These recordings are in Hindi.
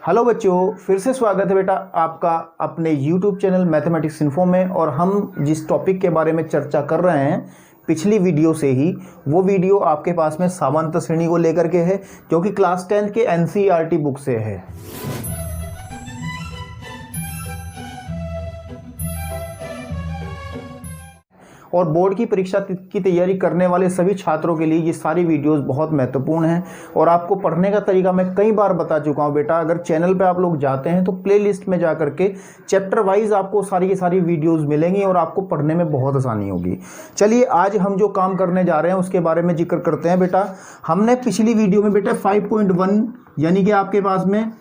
हेलो बच्चों, फिर से स्वागत है बेटा आपका अपने YouTube चैनल मैथमेटिक्स इन्फो में। और हम जिस टॉपिक के बारे में चर्चा कर रहे हैं पिछली वीडियो से ही, वो वीडियो आपके पास में सामान्य श्रेणी को लेकर के है, जो कि क्लास 10 के NCERT बुक से है। और बोर्ड की परीक्षा की तैयारी करने वाले सभी छात्रों के लिए ये सारी वीडियोस बहुत महत्वपूर्ण हैं। और आपको पढ़ने का तरीका मैं कई बार बता चुका हूं बेटा। अगर चैनल पे आप लोग जाते हैं तो प्लेलिस्ट में जा करके चैप्टर वाइज आपको सारी की सारी वीडियोस मिलेंगी और आपको पढ़ने में बहुत आसानी होगी। चलिए आज हम जो काम करने जा रहे हैं उसके बारे में जिक्र करते हैं बेटा। हमने पिछली वीडियो में बेटा 5.1 यानी कि आपके पास में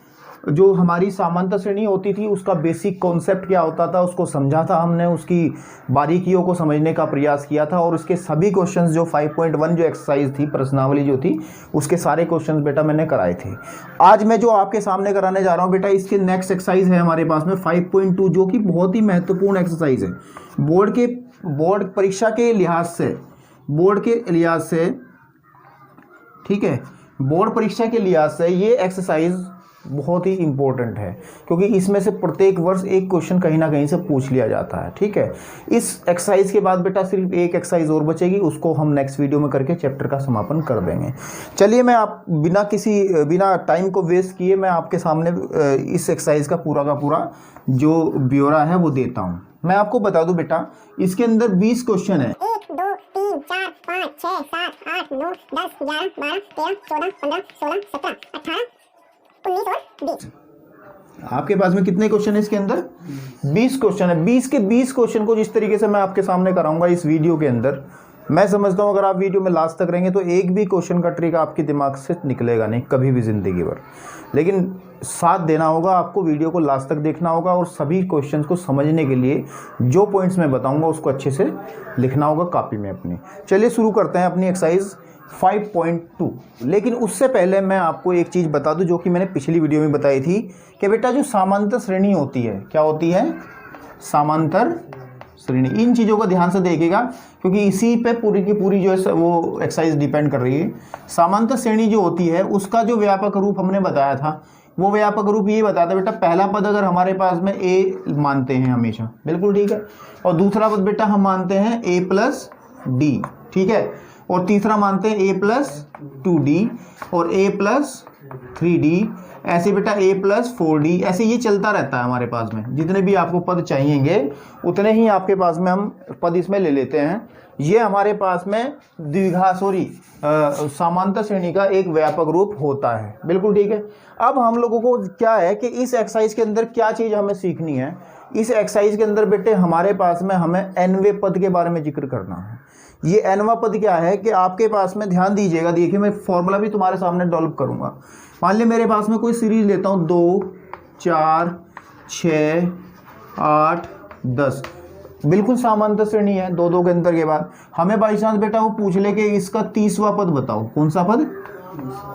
जो हमारी सामान्य श्रेणी होती थी उसका बेसिक कॉन्सेप्ट क्या होता था उसको समझा था हमने, उसकी बारीकियों को समझने का प्रयास किया था। और उसके सभी क्वेश्चंस जो 5.1 जो एक्सरसाइज थी, प्रश्नावली जो थी, उसके सारे क्वेश्चंस बेटा मैंने कराए थे। आज मैं जो आपके सामने कराने जा रहा हूं बेटा, इसके नेक्स्ट एक्सरसाइज है हमारे पास में 5.2, जो कि बहुत ही महत्वपूर्ण एक्सरसाइज है बोर्ड परीक्षा के लिहाज से, ठीक है, बोर्ड परीक्षा के लिहाज से ये एक्सरसाइज बहुत ही इंपॉर्टेंट है, क्योंकि इसमें से प्रत्येक वर्ष एक क्वेश्चन कहीं ना कहीं से पूछ लिया जाता है। ठीक है, इस एक्सरसाइज के बाद बेटा सिर्फ एक एक्सरसाइज और बचेगी, उसको हम नेक्स्ट वीडियो में करके चैप्टर का समापन कर देंगे। चलिए मैं आप बिना टाइम को वेस्ट किए मैं आपके सामने इस एक्सरसाइज का पूरा जो ब्यौरा है वो देता हूँ। मैं आपको बता दूं बेटा, इसके अंदर 20 क्वेश्चन है। 1 2 3 4 5 6 7 8 9 10 11 12 13 14 15 16 17 18 19 और 20। आपके पास में कितने क्वेश्चन है इसके अंदर? 20 क्वेश्चन है। 20 के 20 क्वेश्चन को जिस तरीके से मैं आपके सामने कराऊंगा इस वीडियो के अंदर, मैं समझता हूं अगर आप वीडियो में लास्ट तक रहेंगे तो एक भी क्वेश्चन का ट्रिक आपके दिमाग से निकलेगा नहीं कभी भी जिंदगी भर। लेकिन साथ देना होगा आपको, वीडियो को लास्ट तक देखना होगा और सभी क्वेश्चंस को समझने के लिए जो पॉइंट्स मैं बताऊंगा उसको अच्छे से लिखना होगा कॉपी में अपनी। चलिए शुरू करते हैं अपनी एक्सरसाइज 5.2। लेकिन उससे पहले मैं आपको एक चीज़ बता दूं जो कि मैंने पिछली वीडियो में बताई थी कि बेटा जो समांतर श्रेणी होती है, क्या होती है? समांतर श्रेणी। इन चीज़ों को ध्यान से देखिएगा क्योंकि इसी पे पूरी की पूरी जो है वो एक्सरसाइज डिपेंड कर रही है। समांतर श्रेणी जो होती है उसका जो व्यापक रूप हमने बताया था, वो व्यापक रूप ये बताता है बेटा, पहला पद अगर हमारे पास में a मानते हैं हमेशा, बिल्कुल ठीक है, और दूसरा पद बेटा हम मानते हैं a+d, ठीक है, और तीसरा मानते हैं a+2d और a+3d, ऐसे बेटा a+4d, ऐसे ये चलता रहता है हमारे पास में। जितने भी आपको पद चाहिएंगे उतने ही आपके पास में हम पद इसमें ले लेते हैं। ये हमारे पास में समांतर श्रेणी का एक व्यापक रूप होता है, बिल्कुल ठीक है। अब हम लोगों को क्या है कि इस एक्सरसाइज के अंदर क्या चीज़ हमें सीखनी है। इस एक्सरसाइज के अंदर बेटे हमारे पास में हमें nवें पद के बारे में जिक्र करना है। ये nवां पद क्या है कि आपके पास में ध्यान दीजिएगा, देखिए मैं फॉर्मूला भी तुम्हारे सामने डेवलप करूंगा। मान लिया मेरे पास में कोई सीरीज लेता हूँ 2 4 6 8 10, बिल्कुल समांतर श्रेणी है, दो के अंतर के बाद हमें बाई चांस बेटा वो पूछ ले कि इसका 30वां पद बताओ। कौन सा पद?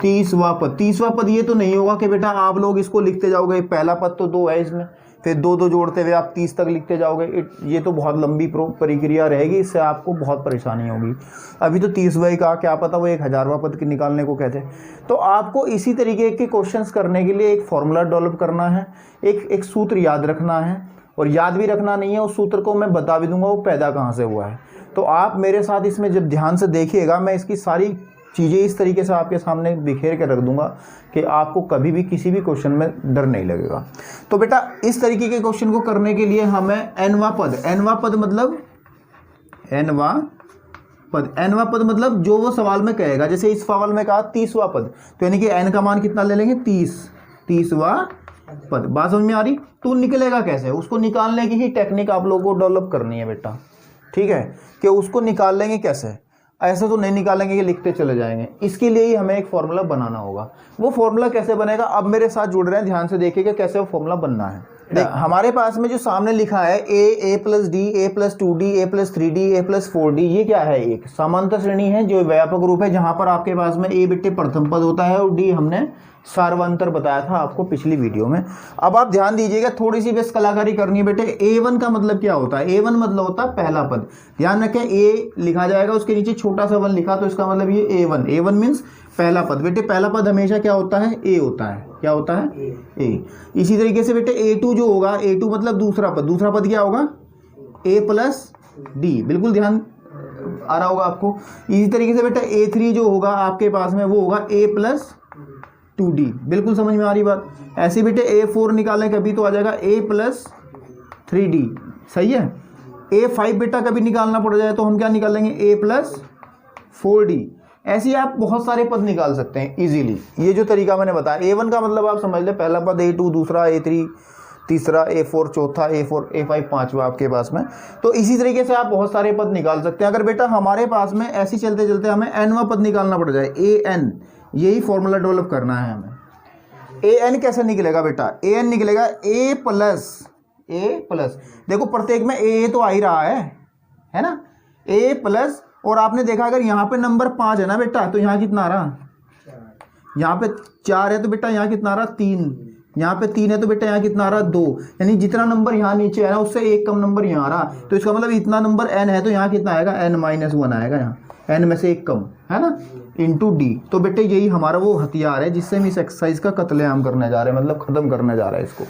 30वां पद ये तो नहीं होगा कि बेटा आप लोग इसको लिखते जाओगे, पहला पद तो 2 है इसमें, फिर दो जोड़ते हुए आप 30 तक लिखते जाओगे। ये तो बहुत लंबी प्रक्रिया रहेगी, इससे आपको बहुत परेशानी होगी। अभी तो 30वां का क्या पता वो 1000वां पद के निकालने को कहते हैं। तो आपको इसी तरीके के क्वेश्चंस करने के लिए एक फॉर्मूला डेवलप करना है, एक सूत्र याद रखना है, और याद भी रखना नहीं है, उस सूत्र को मैं बता भी दूंगा वो पैदा कहाँ से हुआ है। तो आप मेरे साथ इसमें जब ध्यान से देखिएगा, मैं इसकी सारी चीज़ें इस तरीके से आपके सामने बिखेर के रख दूंगा कि आपको कभी भी किसी भी क्वेश्चन में डर नहीं लगेगा। तो बेटा इस तरीके के क्वेश्चन को करने के लिए हमें nवां पद मतलब जो वो सवाल में कहेगा। जैसे इस सवाल में कहा 30वां पद, तो यानी कि n का मान कितना ले लेंगे? 30वां पद। बात समझ में आ रही? तो निकलेगा कैसे, उसको निकालने की ही टेक्निक आप लोगों को डेवलप करनी है बेटा, ठीक है, कि उसको निकाल लेंगे कैसे। ऐसे तो नहीं निकालेंगे कि लिखते चले जाएंगे, इसके लिए ही हमें एक फॉर्मूला बनाना होगा। वो फॉर्मूला कैसे बनेगा, अब मेरे साथ जुड़ रहे हैं, ध्यान से देखिएगा कैसे वो फॉर्मूला बनना है। हमारे पास में जो सामने लिखा है a+d a+2d a+3d a+4d, ये क्या है? एक समांतर श्रेणी है जो व्यापक रूप है, जहां पर आपके पास में a बेटे प्रथम पद होता है और d हमने सार्वंतर बताया था आपको पिछली वीडियो में। अब आप ध्यान दीजिएगा, थोड़ी सी बस कलाकारी करनी है बेटे। a1 का मतलब क्या होता है? a1 मतलब होता है पहला पद। ध्यान रखें, a लिखा जाएगा, उसके नीचे छोटा सा 1 लिखा, तो इसका मतलब ये a1 मीन्स पहला पद, बेटे पहला पद हमेशा क्या होता है, ए होता है। क्या होता है, ए। इसी तरीके से बेटे A2 जो होगा, A2 मतलब दूसरा पद, दूसरा पद क्या होगा, A प्लस डी। बिल्कुल ध्यान आ रहा होगा आपको। इसी तरीके से बेटा A3 जो होगा आपके पास में वो होगा A प्लस 2D। बिल्कुल समझ में आ रही बात। ऐसे बेटे A4 निकालें कभी तो आ जाएगा A प्लस 3D। सही है। A5 बेटा कभी निकालना पड़ जाए तो हम क्या निकालेंगे, A प्लस 4D। ऐसे ही आप बहुत सारे पद निकाल सकते हैं इजीली। ये जो तरीका मैंने बताया, A1 का मतलब आप समझ लें, पहला पद A2, दूसरा A3, तीसरा A4, चौथा A4, A5, पांचवा आपके पास में। तो इसी तरीके से आप बहुत सारे पद निकाल सकते हैं। अगर बेटा हमारे पास में ऐसे चलते चलते हमें nवां पद निकालना पड़ जाए, AN, यही फॉर्मूला डेवलप करना है हमें। AN कैसे निकलेगा बेटा, AN निकलेगा A प्लस, देखो प्रत्येक में A तो आ ही रहा है ना, A प्लस, और आपने देखा अगर यहाँ पे नंबर 5 है ना बेटा, तो यहाँ कितना आ रहा, यहाँ पे 4 है तो बेटा यहाँ कितना आ रहा, 3, यहाँ पे 3 है तो बेटा यहाँ कितना आ रहा, 2। यानी जितना नंबर यहाँ नीचे है ना उससे एक कम नंबर यहाँ आ रहा। तो इसका मतलब इतना नंबर n है तो यहाँ कितना आएगा, n-1 आएगा, यहाँ n में से एक कम है ना, इंटू डी। तो बेटे यही हमारा वो हथियार है जिससे हम इस एक्सरसाइज का कत्लेआम करने जा रहे हैं, मतलब खत्म करने जा रहे हैं इसको।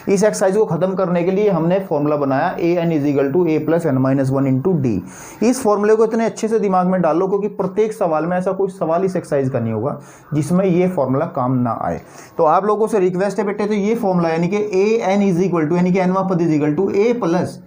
इस एक्सरसाइज को खत्म करने के लिए हमने फॉर्मूला बनाया AN = A + n-1 into D. इस फॉर्मूले को इतने अच्छे से दिमाग में डालो क्योंकि प्रत्येक सवाल में ऐसा कोई सवाल इस एक्सरसाइज का नहीं होगा जिसमें ये फॉर्मूला काम ना आए। तो आप लोगों से रिक्वेस्ट है बेटे, तो ये फॉर्मूला यानी कि AN = यानी कि nवां पद A +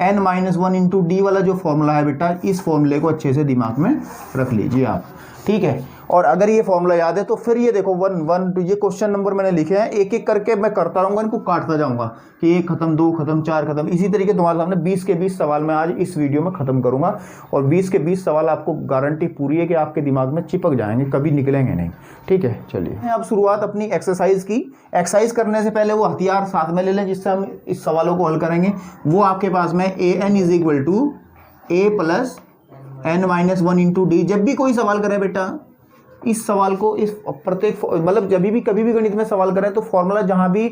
n-1 इंटू डी वाला जो फॉर्मूला है बेटा, इस फॉर्मूले को अच्छे से दिमाग में रख लीजिए आप। ठीक है। और अगर ये फॉर्मूला याद है तो फिर ये देखो 1 1 2 ये क्वेश्चन नंबर मैंने लिखे हैं, एक एक करके मैं करता रहूंगा, इनको काटता जाऊंगा कि 1 खत्म, 2 खत्म, 4 खत्म। इसी तरीके तुम्हारे सामने 20 के 20 सवाल मैं आज इस वीडियो में खत्म करूंगा। और 20 के 20 सवाल आपको गारंटी पूरी है कि आपके दिमाग में चिपक जाएंगे, कभी निकलेंगे नहीं। ठीक है, चलिए अब शुरुआत अपनी एक्सरसाइज की। एक्सरसाइज करने से पहले वो हथियार साथ में ले लें जिससे हम इस सवालों को हल करेंगे। वो आपके पास में AN = A + n-1 into D. जब भी कोई सवाल करे बेटा, इस सवाल को इस प्रत्येक मतलब जब भी कभी भी गणित में सवाल करें तो फॉर्मूला जहां भी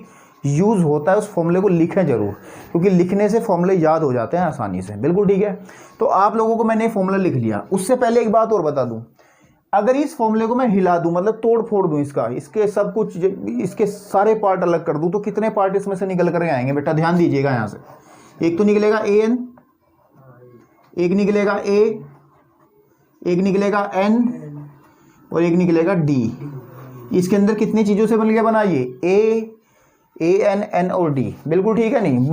यूज होता है उस फॉर्मूले को लिखें जरूर, क्योंकि लिखने से फॉर्मूले याद हो जाते हैं आसानी से। बिल्कुल ठीक है। तो आप लोगों को मैंने फॉर्मूला लिख लिया। उससे पहले एक बात और बता दूं, अगर इस फॉर्मूले को मैं हिला दूं, मतलब तोड़ फोड़ दूं इसका, इसके सब कुछ, इसके सारे पार्ट अलग कर दूं, तो कितने पार्ट इसमें से निकल कर आएंगे बेटा, ध्यान दीजिएगा। यहां से एक तो निकलेगा AN, एक निकलेगा A, एक निकलेगा N और एक निकलेगा D। इसके अंदर कितनी चीजों से बन गया बना, ये A, AN, N और D। बिल्कुल ठीक है। नहीं,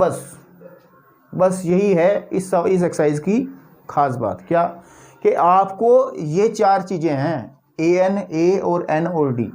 बस यही है इस एक्सरसाइज की खास बात, क्या कि आपको ये 4 चीजें हैं, AN, A और N और D।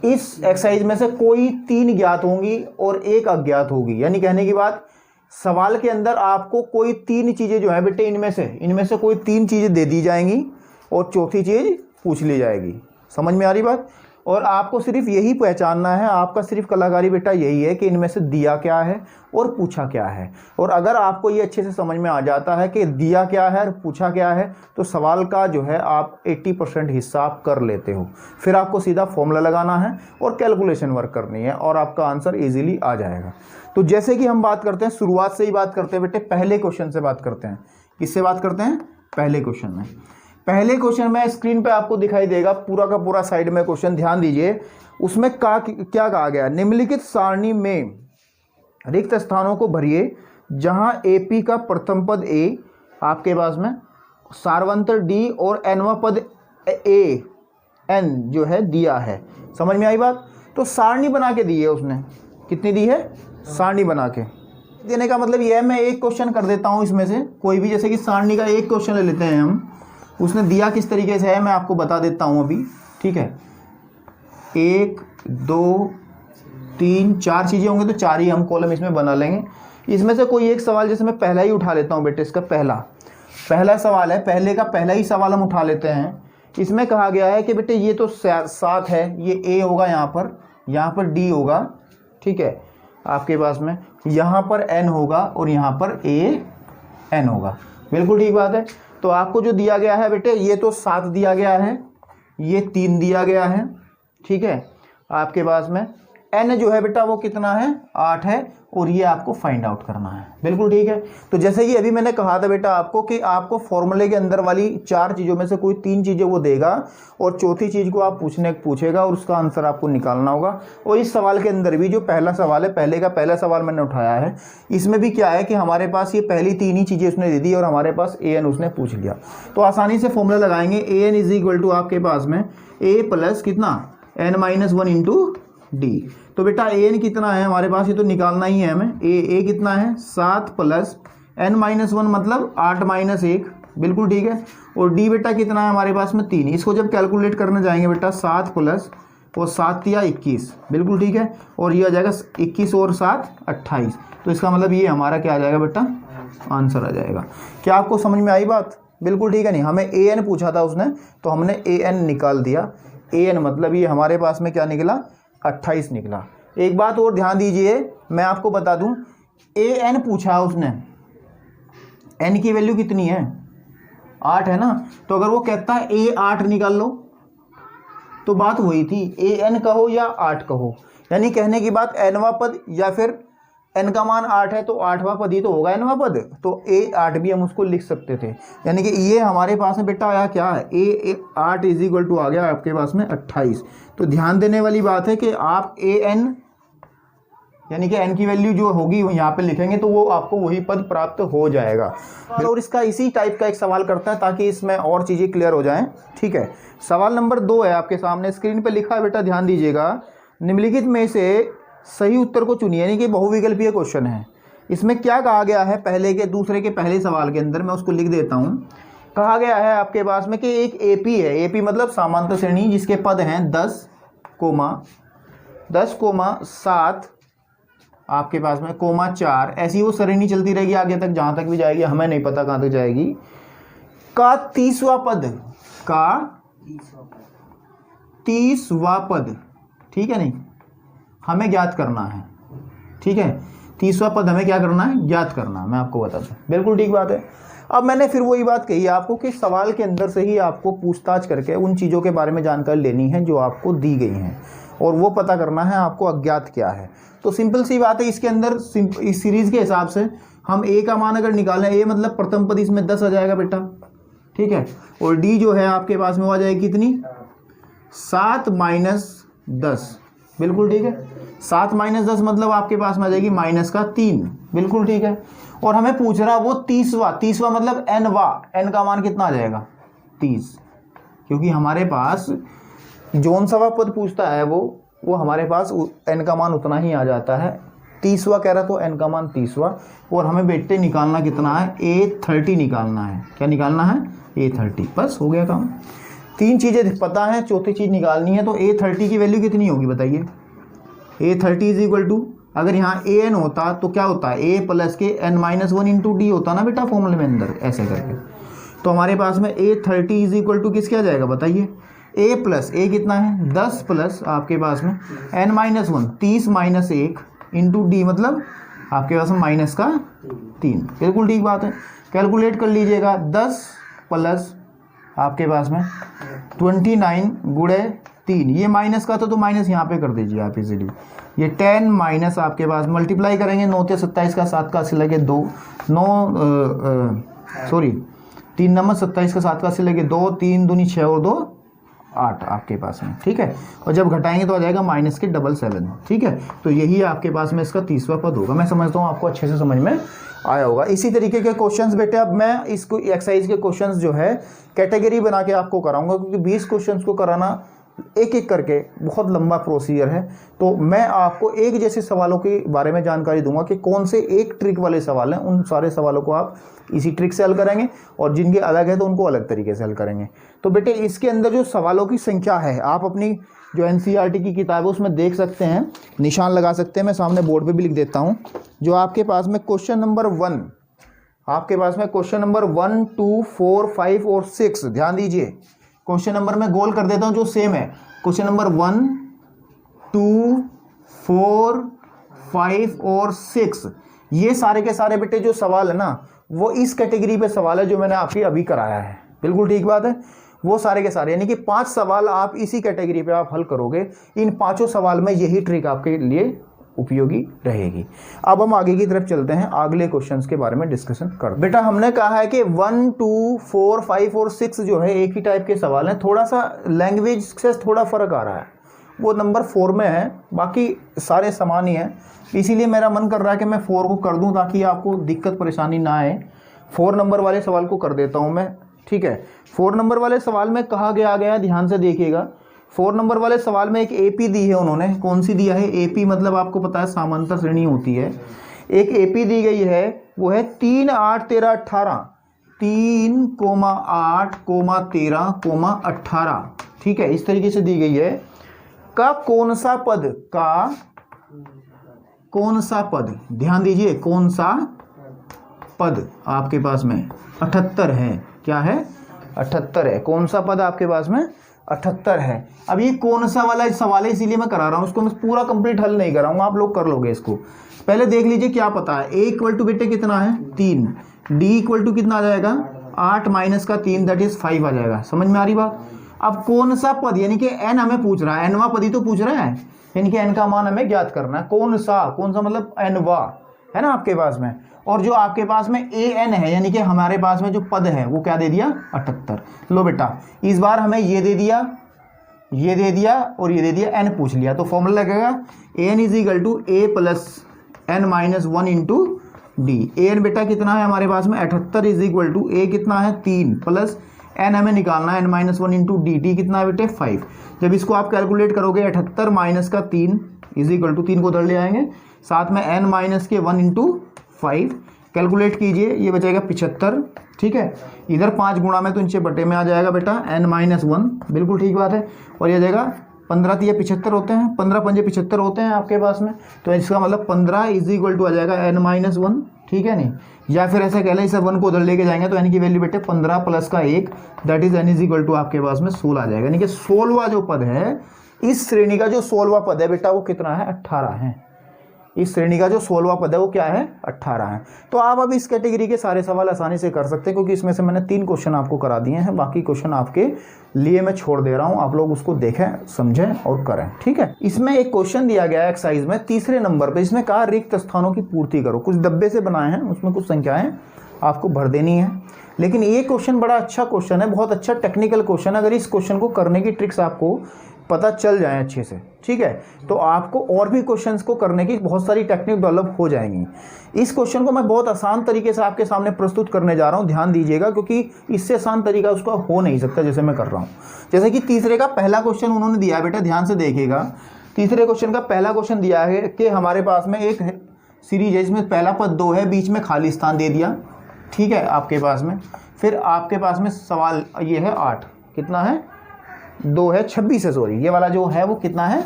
इस एक्सरसाइज में से कोई 3 ज्ञात होंगी और 1 अज्ञात होगी। यानी कहने की बात, सवाल के अंदर आपको कोई 3 चीजें जो है बेटे, इनमें से कोई 3 चीजें दे दी जाएंगी और चौथी चीज पूछ ली जाएगी। समझ में आ रही बात। और आपको सिर्फ यही पहचानना है, आपका सिर्फ कलाकारी बेटा यही है कि इनमें से दिया क्या है और पूछा क्या है। और अगर आपको ये अच्छे से समझ में आ जाता है कि दिया क्या है और पूछा क्या है, तो सवाल का जो है आप 80% हिस्सा आप कर लेते हो। फिर आपको सीधा फॉर्मूला लगाना है और कैलकुलेशन वर्क करनी है और आपका आंसर ईजिली आ जाएगा। तो जैसे कि हम बात करते हैं, शुरुआत से ही बात करते हैं बेटे, पहले क्वेश्चन से बात करते हैं। किससे बात करते हैं, पहले क्वेश्चन में। पहले क्वेश्चन में स्क्रीन पे आपको दिखाई देगा पूरा का पूरा साइड में क्वेश्चन, ध्यान दीजिए। उसमें क्या कहा गया, निम्नलिखित सारणी में रिक्त स्थानों को भरिए जहां AP का प्रथम पद A आपके पास में, सार्वंतर D और nवां पद N जो है दिया है। समझ में आई बात। तो सारणी बना के दी है उसने, कितनी दी है, सारणी बना के देने का मतलब यह है, मैं एक क्वेश्चन कर देता हूं इसमें से कोई भी, जैसे कि सारणी का एक क्वेश्चन ले लेते हैं हम। उसने दिया किस तरीके से है मैं आपको बता देता हूं अभी। ठीक है, 1 2 3 4 चीजें होंगी तो 4 ही हम कॉलम इसमें बना लेंगे। इसमें से कोई एक सवाल, जैसे मैं पहला ही उठा लेता हूं बेटे, इसका पहला सवाल है, पहले का पहला ही सवाल हम उठा लेते हैं। इसमें कहा गया है कि बेटे ये तो 7 है, ये A होगा, यहाँ पर D होगा। ठीक है, आपके पास में यहाँ पर N होगा और यहाँ पर AN होगा। बिल्कुल ठीक बात है। तो आपको जो दिया गया है बेटे, ये तो 7 दिया गया है, ये 3 दिया गया है। ठीक है, आपके पास में n जो है बेटा वो कितना है 8 है और ये आपको फाइंड आउट करना है। बिल्कुल ठीक है। तो जैसे कि अभी मैंने कहा था बेटा आपको कि आपको फॉर्मूले के अंदर वाली 4 चीज़ों में से कोई 3 चीज़ें वो देगा और चौथी चीज़ को आप पूछेगा और उसका आंसर आपको निकालना होगा। और इस सवाल के अंदर भी जो पहला सवाल है, पहला सवाल मैंने उठाया है, इसमें भी क्या है कि हमारे पास ये पहली 3 ही चीज़ें उसने दे दी और हमारे पास an उसने पूछ लिया। तो आसानी से फॉर्मूला लगाएंगे, an इज इक्वल टू आपके पास में a प्लस कितना n-1 इंटू डी। तो बेटा an कितना है हमारे पास, ये तो निकालना ही है हमें। a कितना है 7 प्लस n-1 मतलब 8 माइनस 1, बिल्कुल ठीक है। और d बेटा कितना है हमारे पास में 3। इसको जब कैलकुलेट करने जाएंगे बेटा 7 प्लस और 7 या 21, बिल्कुल ठीक है। और ये आ जाएगा 21 और 7 28। तो इसका मतलब ये हमारा क्या आ जाएगा बेटा, आंसर आ जाएगा। क्या आपको समझ में आई बात? बिल्कुल ठीक है। नहीं, हमें an पूछा था उसने तो हमने an निकाल दिया। an मतलब ये हमारे पास में क्या निकला, 28 निकला। एक बात और ध्यान दीजिए, मैं आपको बता दूं, an पूछा उसने, n की वैल्यू कितनी है 8 है ना। तो अगर वो कहता है a8 निकाल लो तो बात वही थी, an कहो या 8 कहो, यानी कहने की बात nवां पद या फिर n का मान 8 है तो 8वां पद ही तो होगा nवां पद, तो a8 भी हम उसको लिख सकते थे। यानी कि ये हमारे पास में बेटा आया क्या है, a8 इज इक्वल टू आ गया आपके पास में 28। तो ध्यान देने वाली बात है कि आप an यानी कि n की वैल्यू जो होगी यहाँ पे लिखेंगे तो वो आपको वही पद प्राप्त हो जाएगा। और इसका इसी टाइप का एक सवाल करता है ताकि इसमें और चीज़ें क्लियर हो जाएं। ठीक है, सवाल नंबर 2 है आपके सामने, स्क्रीन पे लिखा है बेटा, ध्यान दीजिएगा। निम्नलिखित में से सही उत्तर को चुनिए, यानी कि बहुविकल्पीय क्वेश्चन है। इसमें क्या कहा गया है, दूसरे के पहले सवाल के अंदर मैं उसको लिख देता हूँ। कहा गया है आपके पास में कि एक एपी है, एपी मतलब समांतर श्रेणी, जिसके पद हैं 10, 7 आपके पास में 4, ऐसी वो श्रेणी चलती रहेगी आगे तक, जहाँ तक भी जाएगी हमें नहीं पता कहाँ तक जाएगी, का 30वां पद, ठीक है, नहीं हमें ज्ञात करना है। ठीक है, 30वां पद हमें क्या करना है, ज्ञात करना है। मैं आपको बता दूं, बिल्कुल ठीक बात है। अब मैंने फिर वही बात कही आपको कि सवाल के अंदर से ही आपको पूछताछ करके उन चीज़ों के बारे में जानकारी लेनी है जो आपको दी गई हैं और वो पता करना है आपको अज्ञात क्या है। तो सिंपल सी बात है, इसके अंदर इस सीरीज़ के हिसाब से हम a का मान अगर निकालें, a मतलब प्रथम पद, इसमें 10 आ जाएगा बेटा, ठीक है। और d जो है आपके पास में आ जाएगी कितनी, 7 माइनस 10, बिल्कुल ठीक है। 7 माइनस 10 मतलब आपके पास में आ जाएगी -3, बिल्कुल ठीक है। और हमें पूछ रहा वो 30वां मतलब n का मान कितना आ जाएगा 30, क्योंकि हमारे पास जौन सा पद पूछता है वो हमारे पास n का मान उतना ही आ जाता है। 30वां कह रहा तो n का मान 30वां। और हमें बेटे निकालना कितना है, a30 निकालना है। क्या निकालना है, a30, बस हो गया काम। 3 चीज़ें पता है, चौथी चीज़ निकालनी है। तो a30 की वैल्यू कितनी होगी बताइए। a30 इज इक्वल टू, अगर यहाँ an होता तो क्या होता है, a प्लस के n-1 इंटू डी होता ना बेटा फॉर्मूले में अंदर, ऐसे करके। तो हमारे पास में a30 इज इक्वल टू किस क्या जाएगा बताइए, a प्लस a कितना है 10 प्लस आपके पास में n-1 30 माइनस 1 इंटू डी मतलब आपके पास में -3, बिल्कुल ठीक बात है। कैलकुलेट कर लीजिएगा, 10 प्लस आपके पास में 29 गुणे 3, ये माइनस का तो माइनस यहाँ पे कर दीजिए आप इजीली। ये 10 माइनस आपके पास मल्टीप्लाई करेंगे, 9 से 27 का 7 का 80 लगे 2, 3 नंबर 27 का 7 का 80 लगे 2, 3 दूनी 6 और 2 8 आपके पास में, ठीक है। और जब घटाएंगे तो आ जाएगा -7, ठीक है। तो यही आपके पास में इसका 30वां पद होगा। मैं समझता हूँ आपको अच्छे से समझ में आया होगा। इसी तरीके के क्वेश्चंस बेटे अब मैं इसको एक्सरसाइज के क्वेश्चंस जो है कैटेगरी बना के आपको कराऊंगा, क्योंकि 20 क्वेश्चंस को कराना एक एक करके बहुत लंबा प्रोसीजर है। तो मैं आपको एक जैसे सवालों के बारे में जानकारी दूंगा कि कौन से एक ट्रिक वाले सवाल हैं, उन सारे सवालों को आप इसी ट्रिक से हल करेंगे और जिनके अलग है तो उनको अलग तरीके से हल करेंगे। तो बेटे इसके अंदर जो सवालों की संख्या है, आप अपनी जो NCERT की किताब है उसमें देख सकते हैं, निशान लगा सकते हैं। मैं सामने बोर्ड पे भी लिख देता हूँ। जो आपके पास में क्वेश्चन नंबर 1, आपके पास में क्वेश्चन नंबर 1, 2, 4, 5 और 6, ध्यान दीजिए। क्वेश्चन नंबर में गोल कर देता हूँ जो सेम है। क्वेश्चन नंबर 1, 2, 4, 5 और 6, ये सारे के सारे बेटे जो सवाल है ना, वो इस कैटेगरी पे सवाल है जो मैंने आपकी अभी कराया है, बिल्कुल ठीक बात है। वो सारे के सारे, यानी कि 5 सवाल आप इसी कैटेगरी पे आप हल करोगे। इन 5 सवाल में यही ट्रिक आपके लिए उपयोगी रहेगी। अब हम आगे की तरफ चलते हैं, अगले क्वेश्चंस के बारे में डिस्कशन कर। बेटा हमने कहा है कि 1, 2, 4, 5 और 6 जो है एक ही टाइप के सवाल हैं, थोड़ा सा लैंग्वेज से थोड़ा फ़र्क आ रहा है, वो नंबर 4 में है, बाकी सारे समान ही हैं। इसीलिए मेरा मन कर रहा है कि मैं 4 को कर दूं ताकि आपको दिक्कत परेशानी ना आए। 4 नंबर वाले सवाल को कर देता हूं मैं, ठीक है। 4 नंबर वाले सवाल में कहा गया ध्यान से देखिएगा। 4 नंबर वाले सवाल में एक एपी दी है उन्होंने, कौन सी दिया है? एपी मतलब आपको पता है समांतर श्रेणी होती है। एक एपी दी गई है, वो है 3, 8, 13, 18, 3, 8, 13, 18, ठीक है, इस तरीके से दी गई है। का कौन सा पद, ध्यान दीजिए, कौन सा पद आपके पास में 78 है? क्या है? 78 है। कौन सा पद आपके पास में 78 है? अब ये कौन सा वाला सवाल है, इसीलिए मैं करा रहा हूँ, उसको मैं पूरा कंप्लीट हल नहीं कराऊंगा, आप लोग कर लोगे इसको। पहले देख लीजिए क्या पता है। ए इक्वल टू बेटे कितना है? 3। डी इक्वल टू कितना आ जाएगा? 8 माइनस का 3 दैट इज 5 आ जाएगा। समझ में आ रही बात? अब कौन सा पद, यानी कि एन हमें पूछ रहा है, एनवा पद ही तो पूछ रहा है, यानी कि एन का मान हमें ज्ञात करना है। कौन सा मतलब एनवा है ना आपके पास में, और जो आपके पास में ए एन है, यानी कि हमारे पास में जो पद है वो क्या दे दिया? 78। लो बेटा, इस बार हमें ये दे दिया और ये दे दिया, एन पूछ लिया, तो फॉर्मूला लगेगा n is equal to A plus N minus 1 into d. A n बेटा कितना है हमारे पास में? 78 इज इक्वल टू ए कितना है? 3 प्लस एन हमें निकालना है, n minus 1 into d. D कितना है बेटे? 5। जब इसको आप कैलकुलेट करोगे 78 माइनस का 3 इज इक्वल टू 3 को उधर ले आएंगे, साथ में एन माइनस के 1 इंटू 5 कैलकुलेट कीजिए, ये बचेगा 75, ठीक है। इधर 5 गुणा में तो नीचे बटे में आ जाएगा बेटा एन माइनस 1, बिल्कुल ठीक बात है। और ये जाएगा 15 तो ये 75 होते हैं, 15 पंजे 75 होते हैं आपके पास में, तो इसका मतलब 15 इज इक्वल टू आ जाएगा एन माइनस 1, ठीक है नहीं। या फिर ऐसा कह लें, इस 1 को उधर लेके जाएंगे तो एन की वैल्यू बेटे 15 प्लस का 1 that is n is equal to आपके पास में 16 आ जाएगा। यानी कि 16वां जो पद है, इस श्रेणी का जो 16वां पद है बेटा वो कितना है? 18 है। इस श्रेणी का जो 16वां पद है वो क्या है? 18 है। तो आप अब इस कैटेगरी के सारे सवाल आसानी से कर सकते हैं, क्योंकि इसमें से मैंने 3 क्वेश्चन आपको करा दिए हैं, बाकी क्वेश्चन आपके लिए मैं छोड़ दे रहा हूं, आप लोग उसको देखें, समझें और करें, ठीक है। इसमें एक क्वेश्चन दिया गया है एक्सरसाइज में 3रे नंबर पे, इसमें कहा रिक्त स्थानों की पूर्ति करो। कुछ डब्बे से बनाए हैं, उसमें कुछ संख्याएं आपको भर देनी है, लेकिन ये क्वेश्चन बड़ा अच्छा क्वेश्चन है, बहुत अच्छा टेक्निकल क्वेश्चन है। अगर इस क्वेश्चन को करने की ट्रिक्स आपको पता चल जाए अच्छे से, ठीक है, तो आपको और भी क्वेश्चंस को करने की बहुत सारी टेक्निक डेवलप हो जाएंगी। इस क्वेश्चन को मैं बहुत आसान तरीके से आपके सामने प्रस्तुत करने जा रहा हूं, ध्यान दीजिएगा, क्योंकि इससे आसान तरीका उसका हो नहीं सकता जैसे मैं कर रहा हूं। जैसे कि 3रे का पहला क्वेश्चन उन्होंने दिया है बेटा, ध्यान से देखिएगा। 3रे क्वेश्चन का पहला क्वेश्चन दिया है कि हमारे पास में एक सीरीज है, इसमें पहला पद 2 है, बीच में खाली स्थान दे दिया, ठीक है आपके पास में। फिर आपके पास में सवाल ये है 8, कितना है? 2 है, 26 है, सॉरी, ये वाला जो है वो कितना है?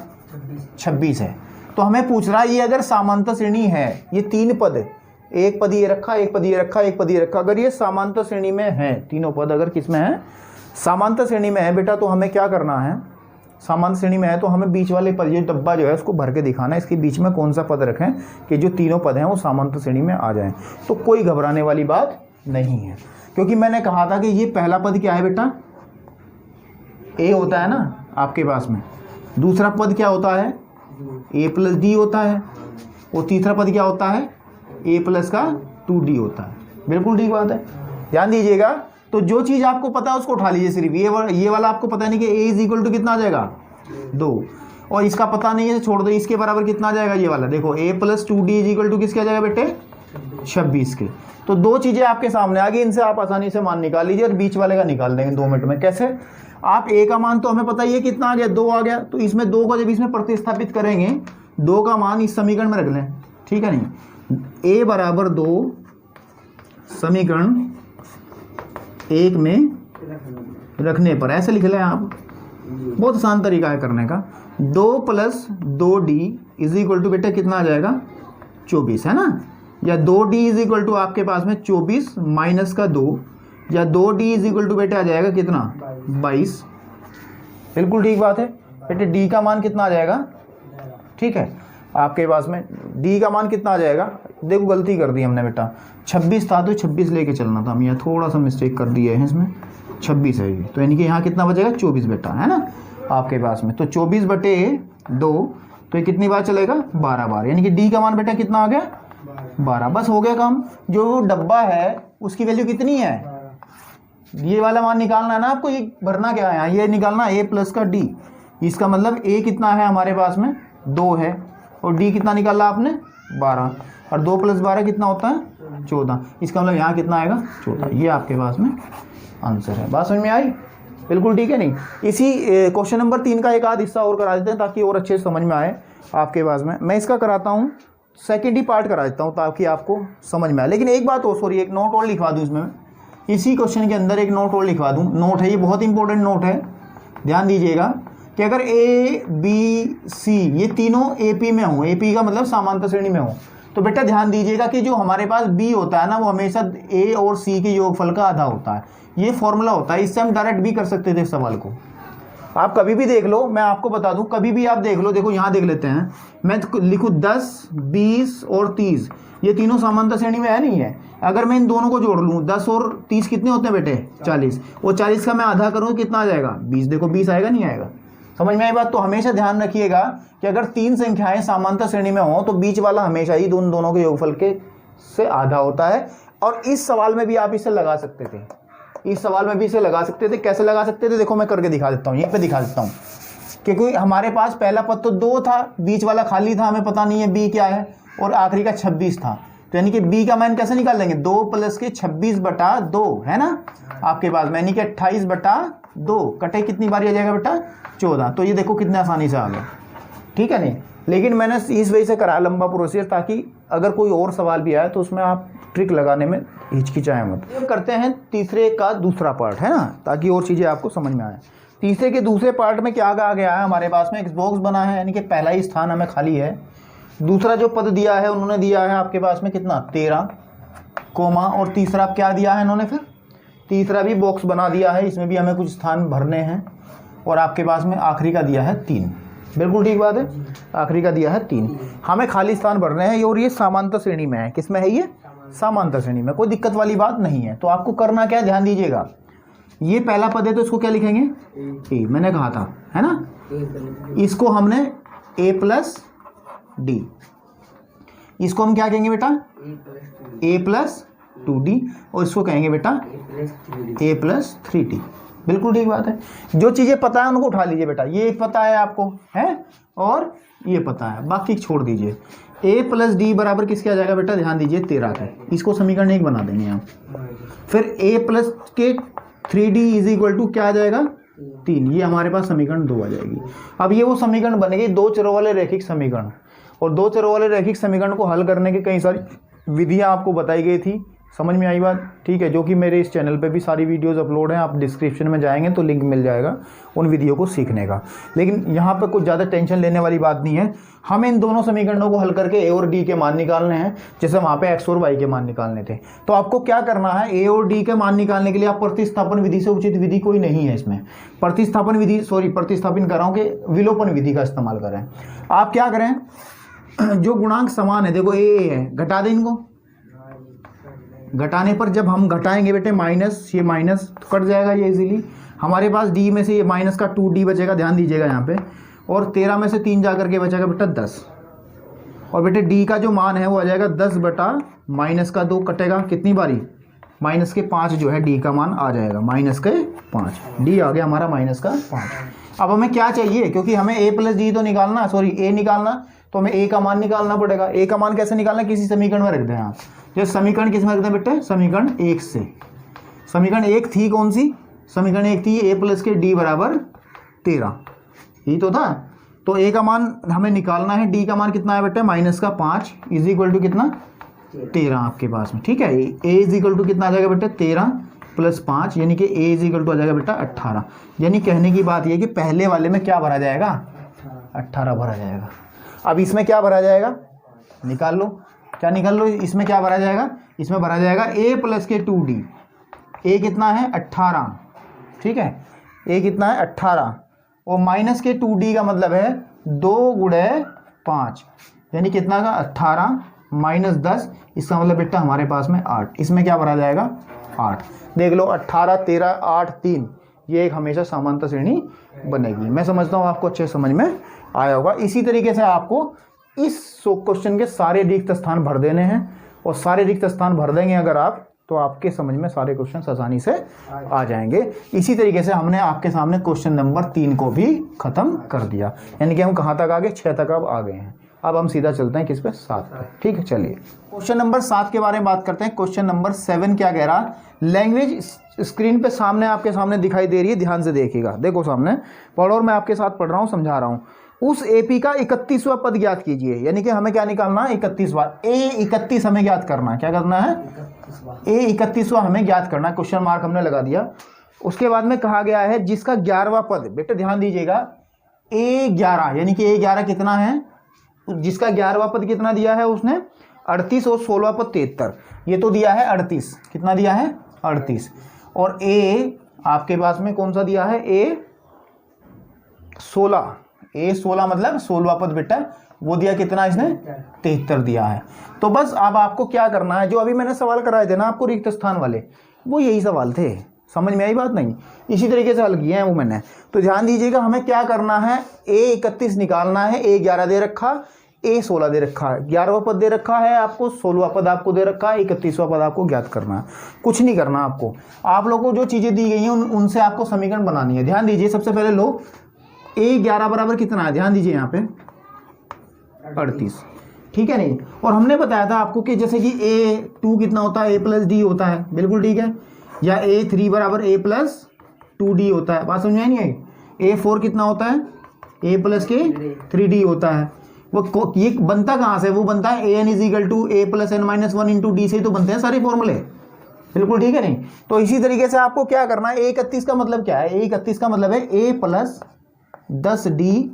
26 है। तो हमें पूछ रहा है ये अगर समांतर श्रेणी है, ये 3 पद, एक पद ये रखा, एक पद ये रखा, एक पद ये रखा, अगर ये समांतर श्रेणी में है, तीनों पद अगर किस में है? समांतर श्रेणी में है बेटा, तो हमें क्या करना है? समांतर श्रेणी में है तो हमें बीच वाले पद, ये डब्बा जो है उसको भर के दिखाना है, इसके बीच में कौन सा पद रखें कि जो तीनों पद हैं वो समांतर श्रेणी में आ जाएं। तो कोई घबराने वाली बात नहीं है, क्योंकि मैंने कहा था कि ये पहला पद क्या है बेटा? ए होता है ना आपके पास में। दूसरा पद क्या होता है? ए प्लस डी होता है। और तीसरा पद क्या होता है? ए प्लस का 2d होता है। बिल्कुल ठीक बात है, ध्यान दीजिएगा। तो जो चीज़ आपको पता है उसको उठा लीजिए, सिर्फ ये वाला आपको पता नहीं कि ए इज इक्वल टू कितना आ जाएगा? 2, और इसका पता नहीं है तो छोड़ दो, इसके बराबर कितना आ जाएगा? ये वाला देखो, A plus 2d is equal to किसके आ जाएगा बेटे? 26 के। तो 2 चीज़ें आपके सामने आ गई, इनसे आप आसानी से मान निकाल लीजिए और बीच वाले का निकाल देंगे 2 मिनट में। कैसे? आप ए का मान तो हमें पता ही है कितना आ गया, 2 आ गया, तो इसमें 2 को जब इसमें प्रतिस्थापित करेंगे, 2 का मान इस समीकरण में रख लें, ठीक है नहीं। ए बराबर 2 समीकरण 1 में रखने पर ऐसे लिख लें आप, बहुत आसान तरीका है करने का। 2 plus 2d is equal to बेटा कितना आ जाएगा? 24 है ना, या 2d इज इक्वल टू आपके पास में 24 माइनस का 2, या 2d इज इक्वल टू बेटा आ जाएगा कितना? 22। बिल्कुल ठीक बात है बेटे। d का मान कितना आ जाएगा? ठीक है, आपके पास में d का मान कितना आ जाएगा? देखो गलती कर दी हमने बेटा, 26 था तो 26 लेके चलना था, हम यहाँ थोड़ा सा मिस्टेक कर दिए हैं इसमें, 26 है ये, तो यानी कि यहाँ कितना बचेगा 24 बेटा, है ना आपके पास में। तो 24/2 तो ये कितनी बार चलेगा 12 बार, यानी कि डी का मान बेटा कितना आ गया 12। बस हो गया काम। जो डब्बा है उसकी वैल्यू कितनी है, ये वाला मान निकालना है ना आपको, ये भरना क्या है, ये निकालना a प्लस का d। इसका मतलब a कितना है हमारे पास में 2 है, और d कितना निकाला आपने 12, और 2 + 12 कितना होता है 14। इसका मतलब यहाँ कितना आएगा 14। ये आपके पास में आंसर है। बात समझ में आई, बिल्कुल ठीक है। नहीं, इसी क्वेश्चन नंबर 3 का एक आध हिस्सा और करा देते हैं ताकि और अच्छे से समझ में आए आपके पास में। मैं इसका कराता हूँ, सेकेंड ही पार्ट करा देता हूँ ताकि आपको समझ में आए। लेकिन एक बात और, सॉरी, एक नोट और लिखवा दूँ इसमें, इसी क्वेश्चन के अंदर एक नोट और लिखवा दूँ। नोट है, ये बहुत इंपॉर्टेंट नोट है, ध्यान दीजिएगा कि अगर ए बी सी ये तीनों AP में हो, AP का मतलब समांतर श्रेणी में हो, तो बेटा ध्यान दीजिएगा कि जो हमारे पास B होता है ना, वो हमेशा A और C के योगफल का आधा होता है। ये फॉर्मूला होता है, इससे हम डायरेक्ट भी कर सकते थे इस सवाल को। आप कभी भी देख लो, मैं आपको बता दूं, कभी भी आप देख लो, देखो यहाँ देख लेते हैं, मैं लिखूँ 10, 20 और 30, ये तीनों समांतर श्रेणी में है नहीं है। अगर मैं इन दोनों को जोड़ लूँ, 10 और 30 कितने होते हैं बेटे 40, और 40 का मैं आधा करूँ कितना आ जाएगा 20। देखो 20 आएगा नहीं आएगा, समझ में आई बात। तो हमेशा ध्यान रखिएगा कि अगर 3 संख्याएं समांतर श्रेणी में हो तो बीच वाला हमेशा ही दोनों के योगफल के से आधा होता है। और इस सवाल में भी आप इसे लगा सकते थे, इस सवाल में भी इसे लगा सकते थे। कैसे लगा सकते थे, देखो मैं करके दिखा देता हूँ, यहीं पे दिखा देता हूँ। क्योंकि हमारे पास पहला पद तो 2 था, बीच वाला खाली था, हमें पता नहीं है b क्या है, और आखिरी का 26 था। तो यानी कि b का मान कैसे निकाल लेंगे, 2 + के 26/2 है ना आपके पास में, यानी कि 28/2 कटे कितनी बारी आ जाएगा बेटा 14। तो ये देखो कितने आसानी से आ गया, ठीक है। नहीं, लेकिन मैंने इस वजह से कराया लंबा प्रोसीजर, ताकि अगर कोई और सवाल भी आए तो उसमें आप ट्रिक लगाने में हिचकिचाएं मत। अब करते हैं तीसरे का दूसरा पार्ट, है ना, ताकि और चीज़ें आपको समझ में आए। तीसरे के दूसरे पार्ट में क्या आ गया है, हमारे पास में एक बॉक्स बना है, यानी कि पहला ही स्थान हमें खाली है। दूसरा जो पद दिया है उन्होंने दिया है आपके पास में कितना 13, कोमा, और तीसरा क्या दिया है इन्होंने, फिर तीसरा भी बॉक्स बना दिया है, इसमें भी हमें कुछ स्थान भरने हैं। और आपके पास में आखिरी का दिया है 3, बिल्कुल ठीक बात है, आखिरी का दिया है 3, हमें खाली स्थान भरने हैं। और ये समांतर श्रेणी में है, किस में है ये समांतर श्रेणी में, कोई दिक्कत वाली बात नहीं है। तो आपको करना क्या है, ध्यान दीजिएगा, ये पहला पद है तो इसको क्या लिखेंगे a, मैंने कहा था, है ना। इसको हमने a + d, इसको हम क्या कहेंगे बेटा a + 2d, और इसको कहेंगे बेटा a + 3d। बिल्कुल ठीक बात है। जो चीज़ें पता है उनको उठा लीजिए बेटा, ये पता है आपको, है, और ये पता है, बाकी छोड़ दीजिए। a + d बराबर किसके आ जाएगा बेटा, ध्यान दीजिए 13 का। इसको समीकरण 1 बना देंगे आप। फिर a + के 3d = क्या आ जाएगा 3, ये हमारे पास समीकरण 2 आ जाएगी। अब ये वो समीकरण बनेगी 2 चरों वाले रैखिक समीकरण, और 2 चरों वाले रैखिक समीकरण को हल करने की कई सारी विधियाँ आपको बताई गई थी, समझ में आई बात, ठीक है, जो कि मेरे इस चैनल पे भी सारी वीडियोस अपलोड हैं, आप डिस्क्रिप्शन में जाएंगे तो लिंक मिल जाएगा उन विधियों को सीखने का। लेकिन यहाँ पे कुछ ज़्यादा टेंशन लेने वाली बात नहीं है, हमें इन दोनों समीकरणों को हल करके a और d के मान निकालने हैं, जैसे वहाँ पे x और y के मान निकालने थे। तो आपको क्या करना है, a और d के मान निकालने के लिए आप प्रतिस्थापन विधि से उचित विधि कोई नहीं है इसमें, प्रतिस्थापन विधि, सॉरी प्रतिस्थापन कर रहा हूँ कि विलोपन विधि का इस्तेमाल करें। आप क्या करें, जो गुणांक समान है, देखो a है, घटा दें इनको, घटाने पर जब हम घटाएंगे बेटे माइनस, ये माइनस तो कट जाएगा ये इजीली, हमारे पास d में से ये माइनस का 2d बचेगा, ध्यान दीजिएगा यहाँ पे, और 13 में से 3 जा करके बचेगा बेटा 10, और बेटे d का जो मान है वो आ जाएगा 10 - -2 कटेगा कितनी बारी, -5 जो है d का मान आ जाएगा, -5, d आ गया हमारा -5। अब हमें क्या चाहिए, क्योंकि हमें a + d तो निकालना, सॉरी a निकालना, तो हमें a का मान निकालना पड़ेगा। a का मान कैसे निकालना, किसी समीकरण में रख दें आप। ये समीकरण किस में रख दें बेटे, समीकरण 1 से। समीकरण 1 थी कौन सी, समीकरण 1 थी a + के d = 13, यही तो था। तो a का मान हमें निकालना है, d का मान कितना है बेटे -5 = कितना 13 आपके पास में, ठीक है। a = कितना आ जाएगा बेटे 13 + 5, यानी कि a = आ जाएगा बेटा 18। यानी कहने की बात यह कि पहले वाले में क्या भरा जाएगा 18 भरा जाएगा। अब इसमें क्या भरा जाएगा, निकाल लो, क्या निकाल लो, इसमें क्या भरा जाएगा, इसमें भरा जाएगा a + के 2d, a कितना है 18, ठीक है, a कितना है 18, और माइनस के 2d का मतलब है 2 × 5, यानी कितना का 18 - 10, इसका मतलब बेटा हमारे पास में 8, इसमें क्या भरा जाएगा 8। देख लो 18, 13, 8, 3, ये एक हमेशा समांतर श्रेणी बनेगी। मैं समझता हूँ आपको अच्छे समझ में आया होगा। इसी तरीके से आपको इस क्वेश्चन के सारे रिक्त स्थान भर देने हैं, और सारे रिक्त स्थान भर देंगे अगर आप, तो आपके समझ में सारे क्वेश्चन आसानी से आ जाएंगे। इसी तरीके से हमने आपके सामने क्वेश्चन नंबर 3 को भी खत्म कर दिया, यानी कि हम कहाँ तक आ गए, 6 तक अब आ गए हैं। अब हम सीधा चलते हैं किस पे, 7 पे। ठीक है, चलिए क्वेश्चन नंबर 7 के बारे में बात करते हैं। क्वेश्चन नंबर 7 क्या कह रहा, लैंग्वेज स्क्रीन पे सामने आपके सामने दिखाई दे रही है, ध्यान से देखिएगा। देखो सामने पढ़ो और मैं आपके साथ पढ़ रहा हूँ, समझा रहा हूँ। उस एपी का 31वां पद ज्ञात कीजिए, यानी कि हमें क्या निकालना है, 31वां। A31 हमें ज्ञात करना है। क्या करना है, A31वां हमें ज्ञात करना है। क्वेश्चन मार्क हमने लगा दिया। उसके बाद में कहा गया है जिसका 11वां पद, बेटा ध्यान दीजिएगा, A11, यानी कि A11 कितना है, जिसका 11वां पद कितना दिया है उसने, 38, और 16वां पद 73। ये तो दिया है 38, कितना दिया है, 38। और A आपके पास में कौन सा दिया है, A16 मतलब 16वां पद बेटा, वो दिया कितना इसने, 73 दिया है। तो बस अब आपको क्या करना है, जो अभी मैंने सवाल कराए थे ना आपको रिक्त स्थान वाले, वो यही सवाल थे। समझ में आई बात नहीं, इसी तरीके से हल किए हैं वो मैंने। तो ध्यान दीजिएगा, हमें क्या करना है, A31 निकालना है। A11 दे रखा, A16 दे रखा है, 11वां पद दे रखा है आपको, 16वां पद आपको दे रखा है, 31वां पद आपको ज्ञात करना है। कुछ नहीं करना आपको, आप लोगों को जो चीज़ें दी गई हैं उनसे आपको समीकरण बनानी है। ध्यान दीजिए, सबसे पहले लो A11 बराबर कितना है, ध्यान दीजिए यहाँ पे 38, ठीक है नहीं। और हमने बताया था आपको कि जैसे कि A2 कितना होता है, A+D होता है, बिल्कुल ठीक है, या A3 बराबर A+2D होता है। बात समझ में नहीं आई। A4 कितना होता है, A+K3D होता है। वो ये बनता कहाँ से, वो बनता है AN = A+n-1 × D से तो बनते हैं सारे फॉर्मूले, बिल्कुल ठीक है नहीं। तो इसी तरीके से आपको क्या करना है, A31 का मतलब क्या है, A31 का मतलब है A+10D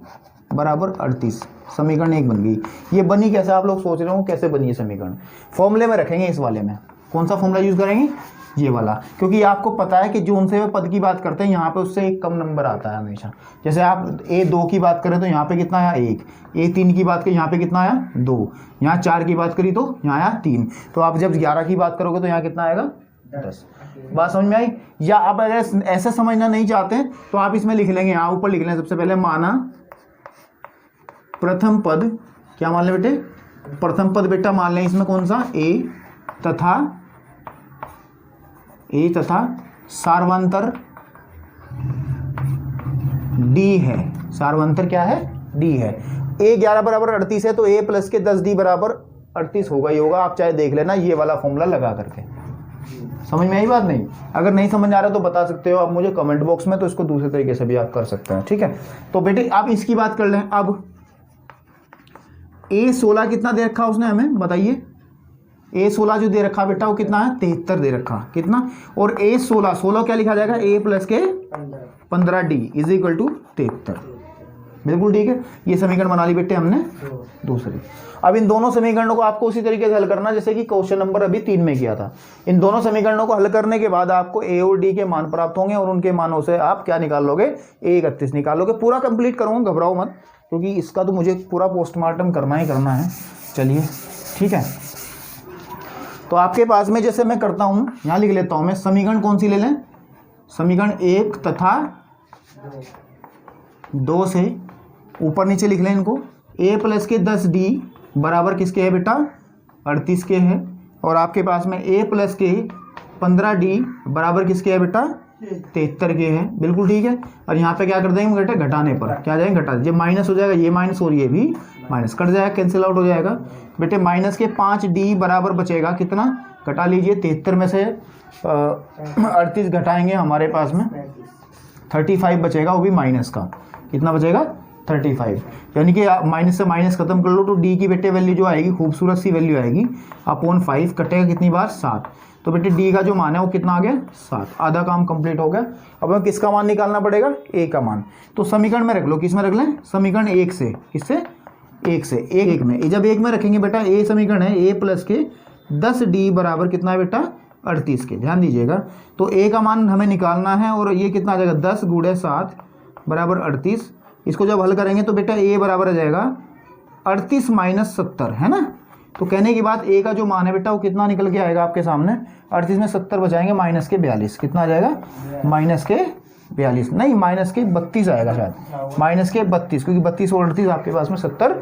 बराबर 38। समीकरण 1 बन गई। ये बनी कैसे, आप लोग सोच रहे हो कैसे बनी है समीकरण, फॉर्मूले में रखेंगे। इस वाले में कौन सा फॉर्मूला यूज करेंगे, ये वाला, क्योंकि आपको पता है कि जो उनसे वे पद की बात करते हैं यहाँ पे उससे एक कम नंबर आता है हमेशा। जैसे आप A2 की बात करें तो यहाँ पे कितना आया, 1। A3 की बात करें यहाँ पे कितना आया, 2। यहाँ 4 की बात करी तो यहाँ आया 3। तो आप जब 11 की बात करोगे तो यहाँ कितना आएगा, 10। बात समझ में आई। या आप अगर ऐसे समझना नहीं चाहते तो आप इसमें लिख लेंगे, यहाँ ऊपर लिख लें सबसे पहले, माना प्रथम पद, क्या मान लें बेटे, प्रथम पद बेटा मान लें इसमें कौन सा, A तथा सार्वंतर D है। सार्वंतर क्या है, D है। A11 बराबर 38 है तो A+10D बराबर 38 होगा ही होगा। आप चाहे देख लेना ये वाला फॉर्मूला लगा करके। समझ में आई बात नहीं, अगर नहीं समझ आ रहा तो बता सकते हो आप मुझे कमेंट बॉक्स में, तो इसको दूसरे तरीके से भी आप कर सकते हैं, ठीक है। तो बेटे आप इसकी बात कर लें। अब A16 कितना दे रखा उसने हमें बताइए, A16 जो दे रखा बेटा वो कितना है, 73 दे रखा, कितना। और A16 क्या लिखा जाएगा, A+K15D = 73, बिल्कुल ठीक है। ये समीकरण बना ली बेटे हमने दूसरी। अब इन दोनों समीकरणों को आपको उसी तरीके से हल करना जैसे कि क्वेश्चन नंबर अभी 3 में किया था। इन दोनों समीकरणों को हल करने के बाद आपको A और D के मान प्राप्त होंगे, और उनके मानों से आप क्या निकाल लोगे, A31 निकाल लोगे। पूरा कंप्लीट करूँगा, घबराओ मत, क्योंकि इसका तो मुझे पूरा पोस्टमार्टम करना ही करना है। चलिए ठीक है, तो आपके पास में जैसे मैं करता हूँ, यहाँ लिख लेता हूँ मैं, समीकरण कौन सी ले लें, समीकरण 1 तथा 2 से ऊपर नीचे लिख लें इनको। A+K10D बराबर किसके है बेटा, 38 के है। और आपके पास में A+K15D बराबर किसके है बेटा, 73 के है, बिल्कुल ठीक है। और यहाँ पे क्या कर देंगे बेटा, घटाने पर क्या जाएंगे, घटा, ये माइनस हो जाएगा, ये माइनस और ये भी माइनस, कट जाएगा, कैंसिल आउट हो जाएगा बेटे। माइनस के 5D बराबर बचेगा कितना, घटा लीजिए, 73 में से 38 घटाएंगे हमारे पास में 35 बचेगा, वो भी माइनस का, कितना बचेगा, 35। यानी कि माइनस से माइनस खत्म कर लो तो D की बेटे वैल्यू जो आएगी, खूबसूरत सी वैल्यू आएगी, अपॉन 5 कटेगा कितनी बार, 7। तो बेटे D का जो मान है वो कितना आ गया, 7। आधा काम कंप्लीट हो गया। अब हमें किसका मान निकालना पड़ेगा, A का मान। तो समीकरण में रख लो, किस में रख लें, समीकरण 1 से, किससे, 1 से, 1 में। जब 1 में रखेंगे बेटा, A समीकरण है, A+K10D बराबर कितना है बेटा, 38 के। ध्यान दीजिएगा, तो A का मान हमें निकालना है, और ये कितना आ जाएगा, 10 × 7 बराबर 38। इसको जब हल करेंगे तो बेटा A बराबर आ जाएगा 38 - 70, है ना। तो कहने की बात ए का जो मान है बेटा वो कितना निकल के आएगा आपके सामने, 38 में 70 बचाएंगे माइनस के 42, कितना आ जाएगा माइनस के 42 नहीं माइनस के 32 आएगा शायद, माइनस के 32, क्योंकि 32 और 38 आपके पास में 70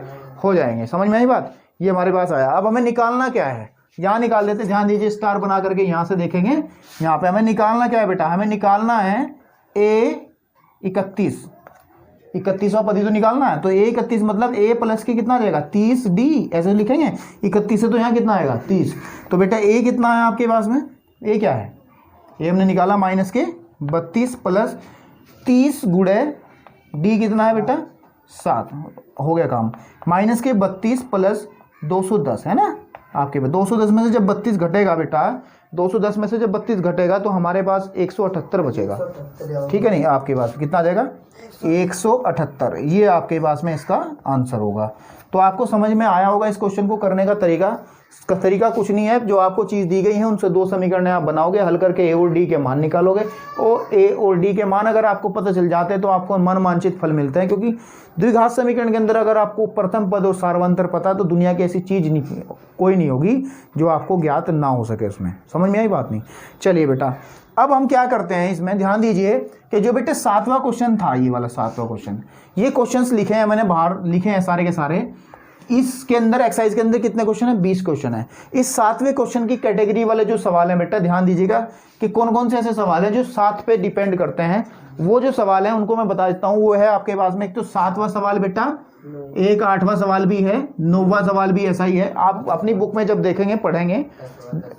हो जाएंगे। समझ में आई बात, ये हमारे पास आया। अब हमें निकालना क्या है, यहाँ निकाल देते, ध्यान दीजिए स्टार बना करके यहाँ से देखेंगे, यहाँ पे हमें निकालना क्या है बेटा, हमें निकालना है ए 31वां पद ही तो निकालना है। तो ए 31 मतलब ए प्लस के कितना आ जाएगा 30 डी, ऐसे लिखेंगे 31 से तो यहाँ कितना आएगा 30। तो बेटा ए कितना है आपके पास में, ए क्या है, ए हमने निकाला माइनस के 32 प्लस 30 गुणे डी कितना है बेटा 7, हो गया काम। माइनस के 32 प्लस 210 है ना आपके पास, 210 में से जब 32 घटेगा बेटा, 210 में से जब 32 घटेगा तो हमारे पास 178 बचेगा, ठीक है नहीं, आपके पास कितना आ जाएगा 178, ये आपके पास में इसका आंसर होगा। तो आपको समझ में आया होगा इस क्वेश्चन को करने का तरीका। इसका तरीका कुछ नहीं है, जो आपको चीज़ दी गई है उनसे दो समीकरण आप बनाओगे, हल करके ए और डी के मान निकालोगे, और ए और डी के मान अगर आपको पता चल जाते हैं तो आपको मनमांचित फल मिलते हैं। क्योंकि द्विघात समीकरण के अंदर अगर आपको प्रथम पद और सार्वंतर पता तो दुनिया की ऐसी चीज़ नहीं कोई नहीं होगी जो आपको ज्ञात ना हो सके उसमें। समझ में आई बात नहीं। चलिए बेटा अब हम क्या करते हैं इसमें, ध्यान दीजिए कि जो बेटे 7वां क्वेश्चन था, ये वाला 7वां क्वेश्चन, ये क्वेश्चंस लिखे हैं मैंने बाहर, लिखे हैं सारे के सारे। इसके अंदर एक्सरसाइज के अंदर कितने क्वेश्चन है, 20 क्वेश्चन है। इस 7वें क्वेश्चन की कैटेगरी वाले जो सवाल है बेटा ध्यान दीजिएगा कि कौन कौन से ऐसे सवाल हैं जो 7 पे डिपेंड करते हैं। वो जो सवाल हैं उनको मैं बता देता हूँ। वो है आपके पास में एक तो 7वां सवाल बेटा, एक 8वां सवाल भी है, 9वां सवाल भी ऐसा ही है। आप अपनी बुक में जब देखेंगे पढ़ेंगे,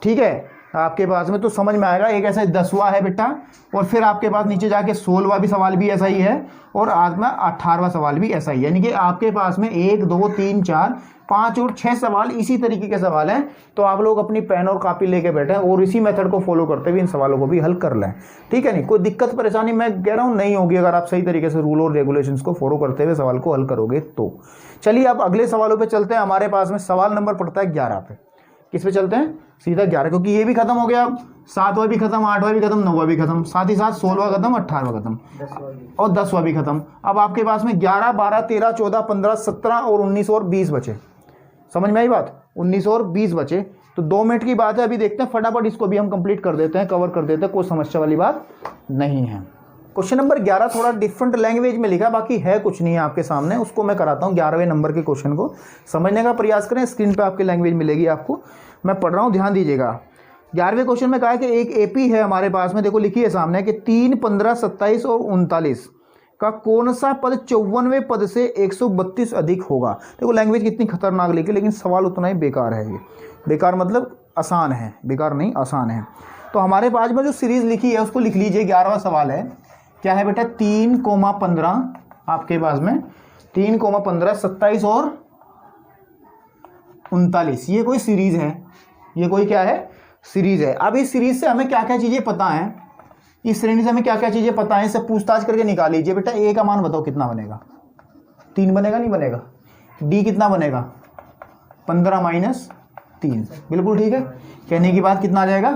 ठीक है, आपके पास में तो समझ में आएगा। एक ऐसा 10वां है बेटा, और फिर आपके पास नीचे जाके 16वां भी सवाल भी ऐसा ही है, और आज में 18वां सवाल भी ऐसा ही है। यानी कि आपके पास में 1 2 3 4 5 और 6 सवाल इसी तरीके के सवाल हैं। तो आप लोग अपनी पेन और कॉपी लेके बैठे और इसी मेथड को फॉलो करते हुए इन सवालों को भी हल कर लें, ठीक है नहीं। कोई दिक्कत परेशानी मैं कह रहा हूँ नहीं होगी अगर आप सही तरीके से रूल और रेगुलेशंस को फॉलो करते हुए सवाल को हल करोगे तो। चलिए अब अगले सवालों पर चलते हैं। हमारे पास में सवाल नंबर पड़ता है 11 पे। किस पे चलते हैं, सीधा 11, क्योंकि ये भी खत्म हो गया, 7वां भी खत्म, 8वां भी खत्म, 9वां भी खत्म, साथ ही साथ 16वां खत्म, 18वां खत्म और 10वां भी खत्म। अब आपके पास में 11 12 13 14 15 17 और 19 और 20 बचे। समझ में आई बात, 19 और 20 बचे। तो 2 मिनट की बात है, अभी देखते हैं फटाफट इसको भी हम कंप्लीट कर देते हैं, कवर कर देते हैं, कोई समस्या वाली बात नहीं है। क्वेश्चन नंबर 11 थोड़ा डिफरेंट लैंग्वेज में लिखा, बाकी है कुछ नहीं है आपके सामने, उसको मैं कराता हूँ। 11वें नंबर के क्वेश्चन को समझने का प्रयास करें, स्क्रीन पे आपकी लैंग्वेज मिलेगी आपको, मैं पढ़ रहा हूँ, ध्यान दीजिएगा। 11वें क्वेश्चन में कहा है कि एक एपी है हमारे पास में, देखो लिखिए सामने कि 3 15 27 और 39 का कौन सा पद 54वें पद से 132 अधिक होगा। देखो लैंग्वेज कितनी खतरनाक लिखी, लेकिन सवाल उतना ही बेकार है। ये बेकार मतलब आसान है, बेकार नहीं आसान है। तो हमारे पास में जो सीरीज लिखी है उसको लिख लीजिए। 11वां सवाल है, क्या है बेटा 3, 15 आपके पास में 3, 15 27 और 39, ये कोई सीरीज है, ये कोई क्या है सीरीज है। अब इस सीरीज से हमें क्या क्या चीजें पता है, इस श्रेणी से हमें क्या क्या चीजें पता है, इससे पूछताछ करके निकाल लीजिए। बेटा ए का मान बताओ कितना बनेगा, 3 बनेगा नहीं बनेगा। डी कितना बनेगा 15 माइनस 3, बिल्कुल ठीक है। कहने की बात कितना आ जाएगा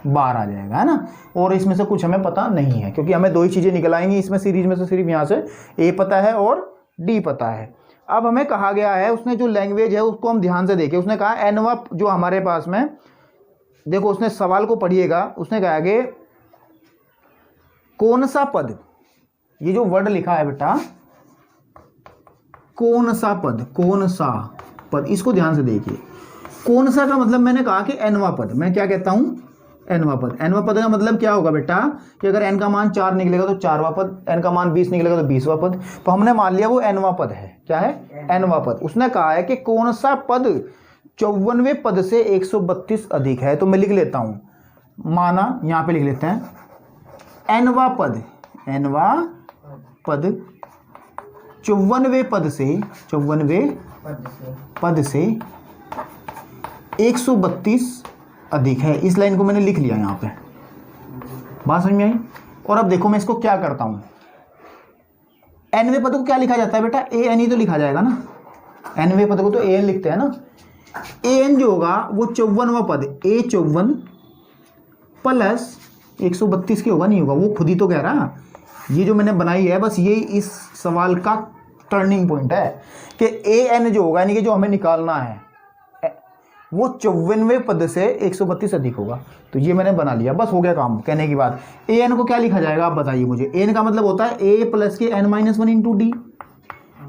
12 आ जाएगा, है ना। और इसमें से कुछ हमें पता नहीं है, क्योंकि हमें 2 ही चीज़ें निकल आएंगी इसमें सीरीज में से, सिर्फ यहाँ से ए पता है और डी पता है। अब हमें कहा गया है, उसने जो लैंग्वेज है उसको हम ध्यान से देखें। उसने कहा एनवा जो हमारे पास में, देखो उसने सवाल को पढ़िएगा, उसने कहा कि कौन सा पद, ये जो वर्ड लिखा है बेटा कौन सा पद, कौन सा पद, इसको ध्यान से देखिए। कौन सा का मतलब मैंने कहा कि एनवा पद, मैं क्या कहता हूं एनवा पद। एनवा पद का मतलब क्या होगा बेटा कि अगर एन का मान 4 निकलेगा तो 4वां पद, एन का मान 20 निकलेगा तो 20वां पद। तो हमने मान लिया वो एनवा पद है। क्या है एनवा पद। उसने कहा है कि कौन सा पद 54वें पद से 132 अधिक है। तो मैं लिख लेता हूं, माना यहां पे लिख लेते हैं एनवा पद, एनवा पद 54वें पद से, 54वें पद से 132 अधिक है। इस लाइन को मैंने लिख लिया यहाँ पे, बात समझ में आई। और अब देखो मैं इसको क्या करता हूँ, एनवें पद को क्या लिखा जाता है बेटा, ए एन ही तो लिखा जाएगा ना। एनवें पद को तो ए एन लिखते हैं ना। ए एन जो होगा वो 54वां पद, ए 54 प्लस 132 की होगा, नहीं होगा, वो खुद ही तो कह रहा। ये जो मैंने बनाई है बस ये इस सवाल का टर्निंग पॉइंट है कि ए एन जो होगा यानी कि जो हमें निकालना है, वो 54वें पद से 132 अधिक होगा। तो ये मैंने बना लिया, बस हो गया काम। कहने की बात ए एन को क्या लिखा जाएगा आप बताइए मुझे। एन का मतलब होता है ए प्लस के n minus one into d,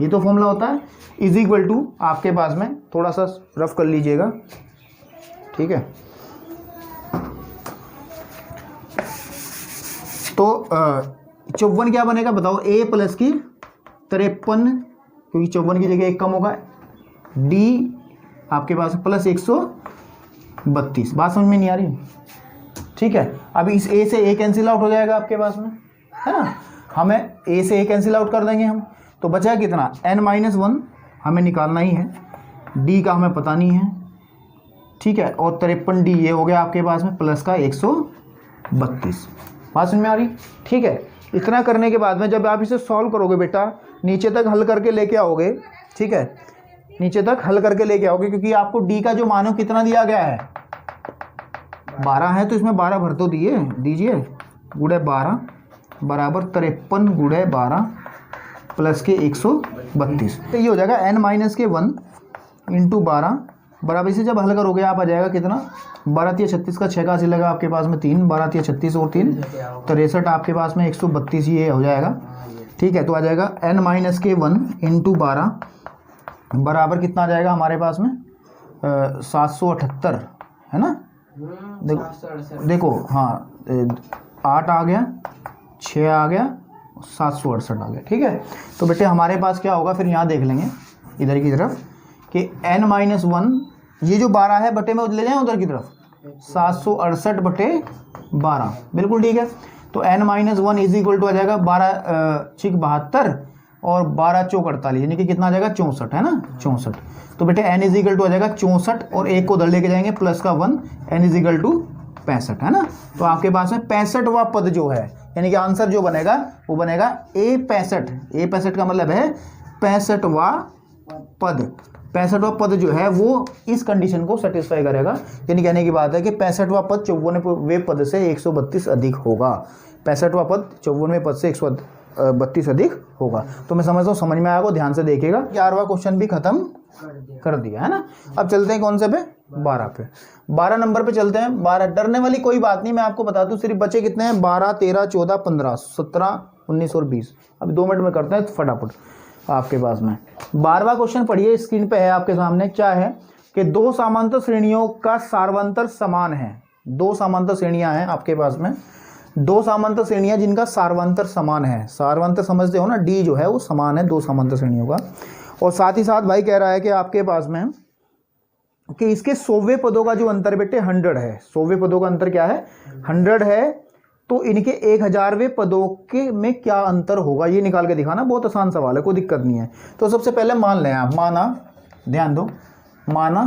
ये तो फॉर्मूला होता है। इज इक्वल टू आपके पास में थोड़ा सा रफ कर लीजिएगा, ठीक है। तो 54 क्या बनेगा बताओ, ए प्लस की 53, क्योंकि 54 की जगह एक कम होगा, डी आपके पास प्लस 132। बात समझ में नहीं आ रही, ठीक है। अब इस ए से ए कैंसिल आउट हो जाएगा आपके पास में, है ना। हमें ए से ए कैंसिल आउट कर देंगे हम, तो बचा कितना, n माइनस वन हमें निकालना ही है, डी का हमें पता नहीं है, ठीक है। और 53 डी ये हो गया आपके पास में प्लस का 132। बात समझ में आ रही, ठीक है। इतना करने के बाद में जब आप इसे सॉल्व करोगे बेटा, नीचे तक हल करके लेके आओगे, ठीक है, नीचे तक हल करके लेके आओगे, क्योंकि आपको डी का जो मान है कितना दिया गया है, 12 है, तो इसमें 12 भर तो दीजिए, गुणे 12 बराबर 53 गुणे 12 प्लस के 132। तो ये हो जाएगा n माइनस के 1 इंटू 12 बराबर, इसे जब हल करोगे आप आ जाएगा कितना, 12 तिया 36 का 6 का अस्सी लगा आपके पास में 3, 12 तिया 36 और 3 63 आपके पास में 132 ये हो जाएगा, ठीक है। तो आ जाएगा n माइनस के 1 इंटू 12 बराबर कितना आ जाएगा हमारे पास में 778, है ना। देखो हाँ, 8 आ गया, 6 आ गया, 768 आ गया, ठीक है। तो बेटे हमारे पास क्या होगा फिर, यहाँ देख लेंगे इधर की तरफ कि n माइनस 1 ये जो 12 है बटे में ले जाएं उधर की तरफ, 768 बटे 12, बिल्कुल ठीक है। तो n minus 1 is equal to आ जाएगा 12 6 72 और 12 चौक 48, यानी कि कितना आ जाएगा 64, है ना, 64। तो बेटे n इज इक्वल टू आ जाएगा 64 और एक को उधर लेके जाएंगे प्लस का 1, n इज इक्वल टू 65, है ना। तो आपके पास में 65वां पद जो है, यानी कि आंसर जो बनेगा वो बनेगा ए 65 का मतलब है 65वां पद। 65वां पद जो है वो इस कंडीशन को सेटिस्फाई करेगा, यानी कहने की बात है कि 65वां पद 54वें पद से 132 अधिक होगा। 65वां पद 54वें पद से 132 अधिक होगा। तो मैं समझता हूँ समझ में आएगा, ध्यान से देखिएगा। 11वां क्वेश्चन भी खत्म कर दिया, है ना। अब चलते हैं कौन से पे, 12 पे। 12 नंबर पे चलते हैं। 12, डरने वाली कोई बात नहीं, मैं आपको बता दूं सिर्फ बचे कितने हैं, 12 13 14 15 17 19 और 20। अभी 2 मिनट में करते हैं फटाफट आपके पास में। 12वां क्वेश्चन पढ़िए, स्क्रीन पे है आपके सामने। क्या है कि दो समांतर श्रेणियों का सार्वंतर समान है। दो समांतर श्रेणियां हैं आपके पास में, दो समांतर श्रेणियां जिनका सार्वंतर समान है। सार्वंतर समझते हो ना, डी जो है वो समान है दो समांतर श्रेणियों का। और साथ ही साथ भाई कह रहा है कि आपके पास में कि इसके 100वें पदों का जो अंतर बेटे 100 है। 100वें पदों का अंतर क्या है, 100 है। तो इनके 1000वें पदों के में क्या अंतर होगा ये निकाल के दिखाना। बहुत आसान सवाल है, कोई दिक्कत नहीं है। तो सबसे पहले मान लें आप, माना, ध्यान दो, माना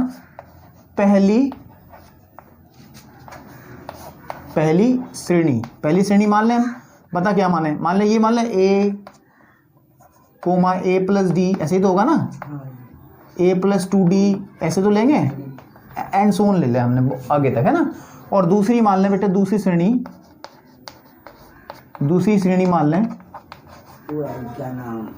पहली श्रेणी मान लें हम। बता क्या माने, मान लें ये, मान लें ए कोमा ए प्लस डी, ऐसे ही तो होगा ना, ए प्लस 2d ऐसे तो लेंगे, एंड सोन ले लें हमने आगे तक, है ना। और दूसरी मान लें बेटे, दूसरी श्रेणी मान लें। क्या नाम,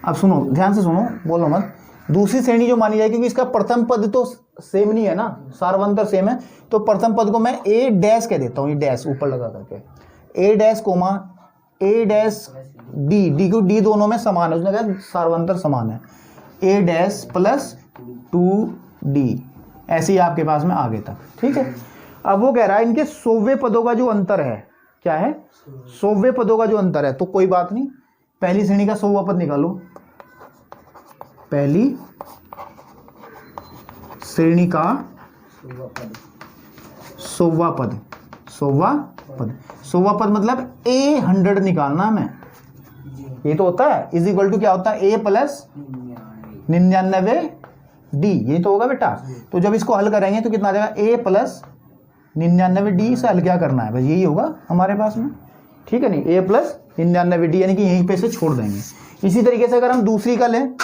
अब सुनो, ध्यान से सुनो, बोलो मत। दूसरी श्रेणी जो मानी जाए, क्योंकि इसका प्रथम पद तो सेम नहीं है ना, सार्वंतर सेम है, तो प्रथम पद को मैं ए डैश कह देता हूँ, ये डैश ऊपर लगा करके, ए डैश कोमा ए डैश डी, डी को डी दोनों में समान है, उसने कहा सार्वंतर समान है, ए डैश प्लस 2d, ऐसे ही आपके पास में आगे तक, ठीक है। अब वो कह रहा है इनके 100वें पदों का जो अंतर है, क्या है, 100वें पदों का जो अंतर है। तो कोई बात नहीं, पहली श्रेणी का 100वां पद निकालो। पहली श्रेणी का 100वां पद, 100वां पद मतलब ए 100 निकालना हमें। ये तो होता है इज इक्वल टू क्या होता है, ए प्लस 99d, ये तो होगा बेटा। तो जब इसको हल करेंगे तो कितना आ जाएगा, ए प्लस 99d से हल क्या करना है, बस यही होगा हमारे पास में, ठीक है। नहीं, ए प्लस 99d, यानी कि यहीं पे से छोड़ देंगे। इसी तरीके से अगर हम दूसरी का लें,